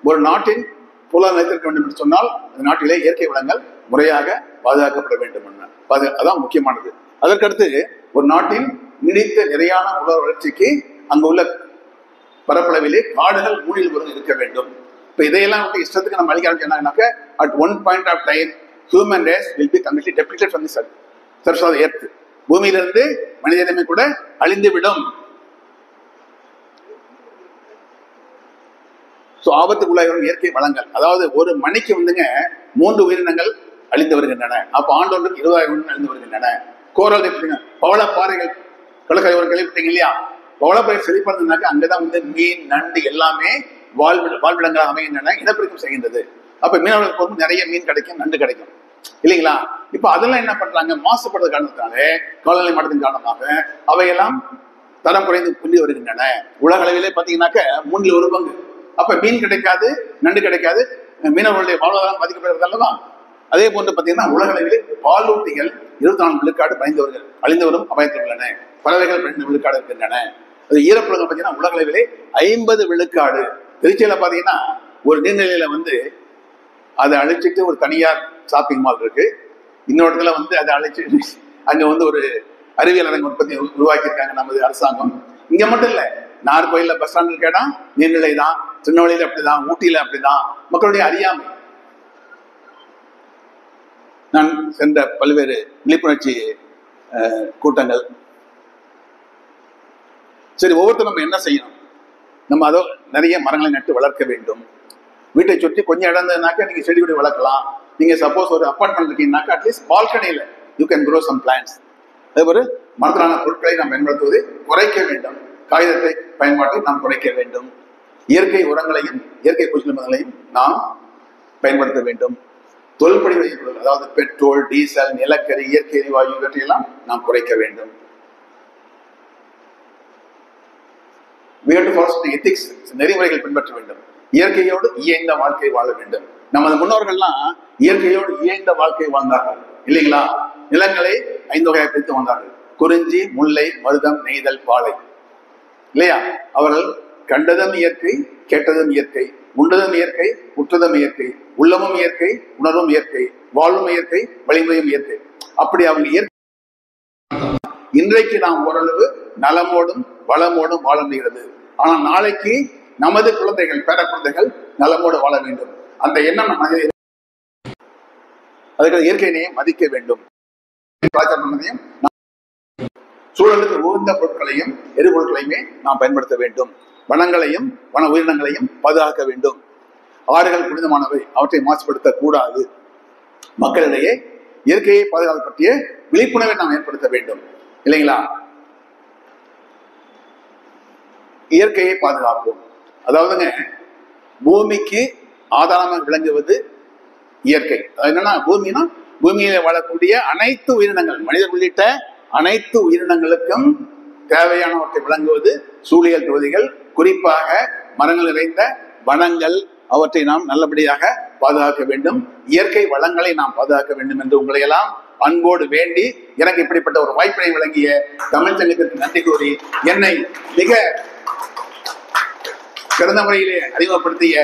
ஒரு நாட்டின் பொருளாதாரம் நிலைத்திருக்க வேண்டும் என்று சொன்னால் அந்த நாட்டிலே இயற்கை வளங்கள் முறையாக பாதுகாக்கப்பட வேண்டும். அதான் முக்கியமானது. அதற்கடுத்து ஒரு நாட்டின் நீடித்த நிறையான உலக வளர்ச்சிக்கு அங்கு உள்ள பரப்பளவிலே காடுகள் மூடில் இருக்க வேண்டும். இப்ப இதையெல்லாம் வந்து இஷ்டத்துக்கு நம்ம அழிக்க ஆரம்பிச்சோம்னாக்க at one point of time human race will be completely depleted from the surface of the earth. பூமியிலிருந்து மனிதனமே கூட அழிந்து விடும். ஆபத்துக்குள்ளாக இயற்கை வளங்கள், அதாவது ஒரு மணிக்கு வந்துங்க 3 உயிரினங்கள் அழிந்து வருகின்றன. அப்ப ஆண்டொன்றுக்கு 20,000 உயிரினங்கள் அழிந்து வருகின்றன. கோரல் பவளப்பாறைகள் கடற்கரை கேள்விப்பட்டீங்க இல்லையா? பவளப்பாறை செழிப்படைந்தாக்க அங்கதான் வந்து மீன், நண்டு எல்லாமே வாழ்விடங்களாக அமைகின்றன, இனப்பெருக்கம் செய்கின்றது. அப்ப மீனவர்களுக்கு போகும்போது நிறைய மீன் கிடைக்கும், நண்டு கிடைக்கும் இல்லைங்களா? இப்ப அதெல்லாம் என்ன பண்றாங்க, மாசுபடுறது காரணத்தினாலே, காலநிலை மாற்றத்தின் காரணமாக அவையெல்லாம் தரம் குறைந்து புள்ளி வருகின்றன. உலக அளவிலே பாத்தீங்கன்னாக்க 3 ஒரு பங்கு. அப்ப மீன் கிடைக்காது, நண்டு கிடைக்காது, மீனவர்களுடைய வாழ்வாதாரம் பாதிக்கப்படுகிறது அல்லவா? அதே போன்று பாத்தீங்கன்னா உலக அளவிலே பாலூட்டிகள் 24 விழுக்காடு அழிந்து வரும் அபாயத்தில் உள்ளன. பறவைகள் 12 விழுக்காடு இருக்கின்றன. அது ஈரப்பழங்கள் பாத்தீங்கன்னா உலக அளவிலே 50 விழுக்காடு. திருச்சியில பாத்தீங்கன்னா ஒரு நீர்நிலையில வந்து அதை அழிச்சிட்டு ஒரு தனியார் ஷாப்பிங் மால் இருக்கு. இன்னொரு இடத்துல வந்து அதை அழிச்சு அங்க வந்து ஒரு அறிவியல் அரங்கு உற்பத்தி உருவாக்கியிருக்காங்க நமது அரசாங்கம். இங்க மட்டும் இல்ல, நாகர்கோயில்ல பஸ் ஸ்டாண்ட் கேட்டா நீர்நிலை தான், திருநெல்வேலியில அப்படிதான், ஊட்டியில அப்படிதான். மக்களுடைய அறியாமை. நான் சென்ற பல்வேறு விழிப்புணர்ச்சி கூட்டங்கள். சரி, ஒவ்வொருத்தரும் நம்ம என்ன செய்யணும்? நம்ம அதோ நிறைய மரங்களை நட்டு வளர்க்க வேண்டும். வீட்டை சுற்றி கொஞ்சம் இடம் இருந்ததுனாக்கா நீங்க செடி கொடி வளர்க்கலாம். நீங்க சப்போஸ் ஒரு அப்பார்ட்மெண்ட் இருக்கீங்கன்னாக்கா அட்லீஸ்ட் பால்கனியில you can grow some plants. அதே போல மரத்திலான பொருட்களை நாம் பயன்படுத்துவதை குறைக்க வேண்டும். காகிதத்தை பயன்பாட்டை நாம் குறைக்க வேண்டும். இயற்கை உரங்களையும் இயற்கை பூச்சிகளையும் நாம் பயன்படுத்த வேண்டும். தொல்படி பொருள், அதாவது பெட்ரோல், டீசல், நிலக்கரி, இயற்கை எரிவாயு இவற்றையெல்லாம் நாம் குறைக்க வேண்டும். எத்திக்ஸ், நெறிமுறைகள் பின்பற்ற வேண்டும். இயற்கையோடு இயைந்த வாழ்க்கை வாழ வேண்டும். நமது முன்னோர்கள்லாம் இயற்கையோடு இயைந்த வாழ்க்கை வாழ்ந்தார்கள் இல்லைங்களா? நிலங்களை 5 வகையாக பிரித்து வந்தார்கள். குறிஞ்சி, முல்லை, மருதம், நெய்தல், பாலை இல்லையா? அவர்கள் கண்டதும் இயற்கை, கேட்டதும் இயற்கை, உண்டதும் இயற்கை, உற்றதும் இயற்கை, உள்ளமும் இயற்கை, உணர்வும் இயற்கை, வாழ்வும் இயற்கை, வழிமுறையும் இயற்கை. அப்படி அவங்க இயற்கை. இன்றைக்கு நாம் ஓரளவு நலமோடும் வளமோடும் வாழ முடிகிறது. ஆனால் நாளைக்கு நமது குழந்தைகள், பேர குழந்தைகள் நலமோடு வாழ வேண்டும். அந்த எண்ணம் அதுக்கு இயற்கையினையே மதிக்க வேண்டும். சூழலுக்கு உகந்த பொருட்களையும் எரிபொருட்களையுமே நாம் பயன்படுத்த வேண்டும். வனங்களையும் வன உயிரினங்களையும் பாதுகாக்க வேண்டும். ஆறுகள் புனிதமானவை, அவற்றை மாசுபடுத்த கூடாது. மக்களிடையே இயற்கையை பாதுகாப்பு பற்றிய விழிப்புணர்வை நாம் ஏற்படுத்த வேண்டும் இல்லைங்களா? இயற்கையை பாதுகாப்போம். அதாவதுங்க, பூமிக்கு ஆதாரமாக விளங்குவது இயற்கை. அது என்னன்னா, பூமினா பூமியில வாழக்கூடிய அனைத்து உயிரினங்கள், மனிதர் உள்ளிட்ட அனைத்து உயிரினங்களுக்கும் தேவையானவற்றை விளங்குவது சூழியல் தொகுதிகள், குறிப்பாக மரங்கள் நிறைந்த வனங்கள். அவற்றை நாம் நல்லபடியாக பாதுகாக்க வேண்டும். இயற்கை வளங்களை நாம் பாதுகாக்க வேண்டும் என்று உங்களை எல்லாம் அன்போடு வேண்டி, எனக்கு இப்படிப்பட்ட ஒரு வாய்ப்பினை வழங்கிய தமிழ் சங்கத்திற்கு நன்றி கூறி, என்னை மிக சிறந்த முறையிலே அறிமுகப்படுத்திய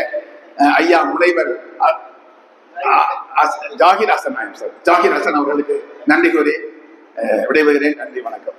ஐயா முனைவர் ஜாகிர் ஹசன் அவர்களுக்கு நன்றி கூறி விடைபெறுகிறேன். நன்றி, வணக்கம்.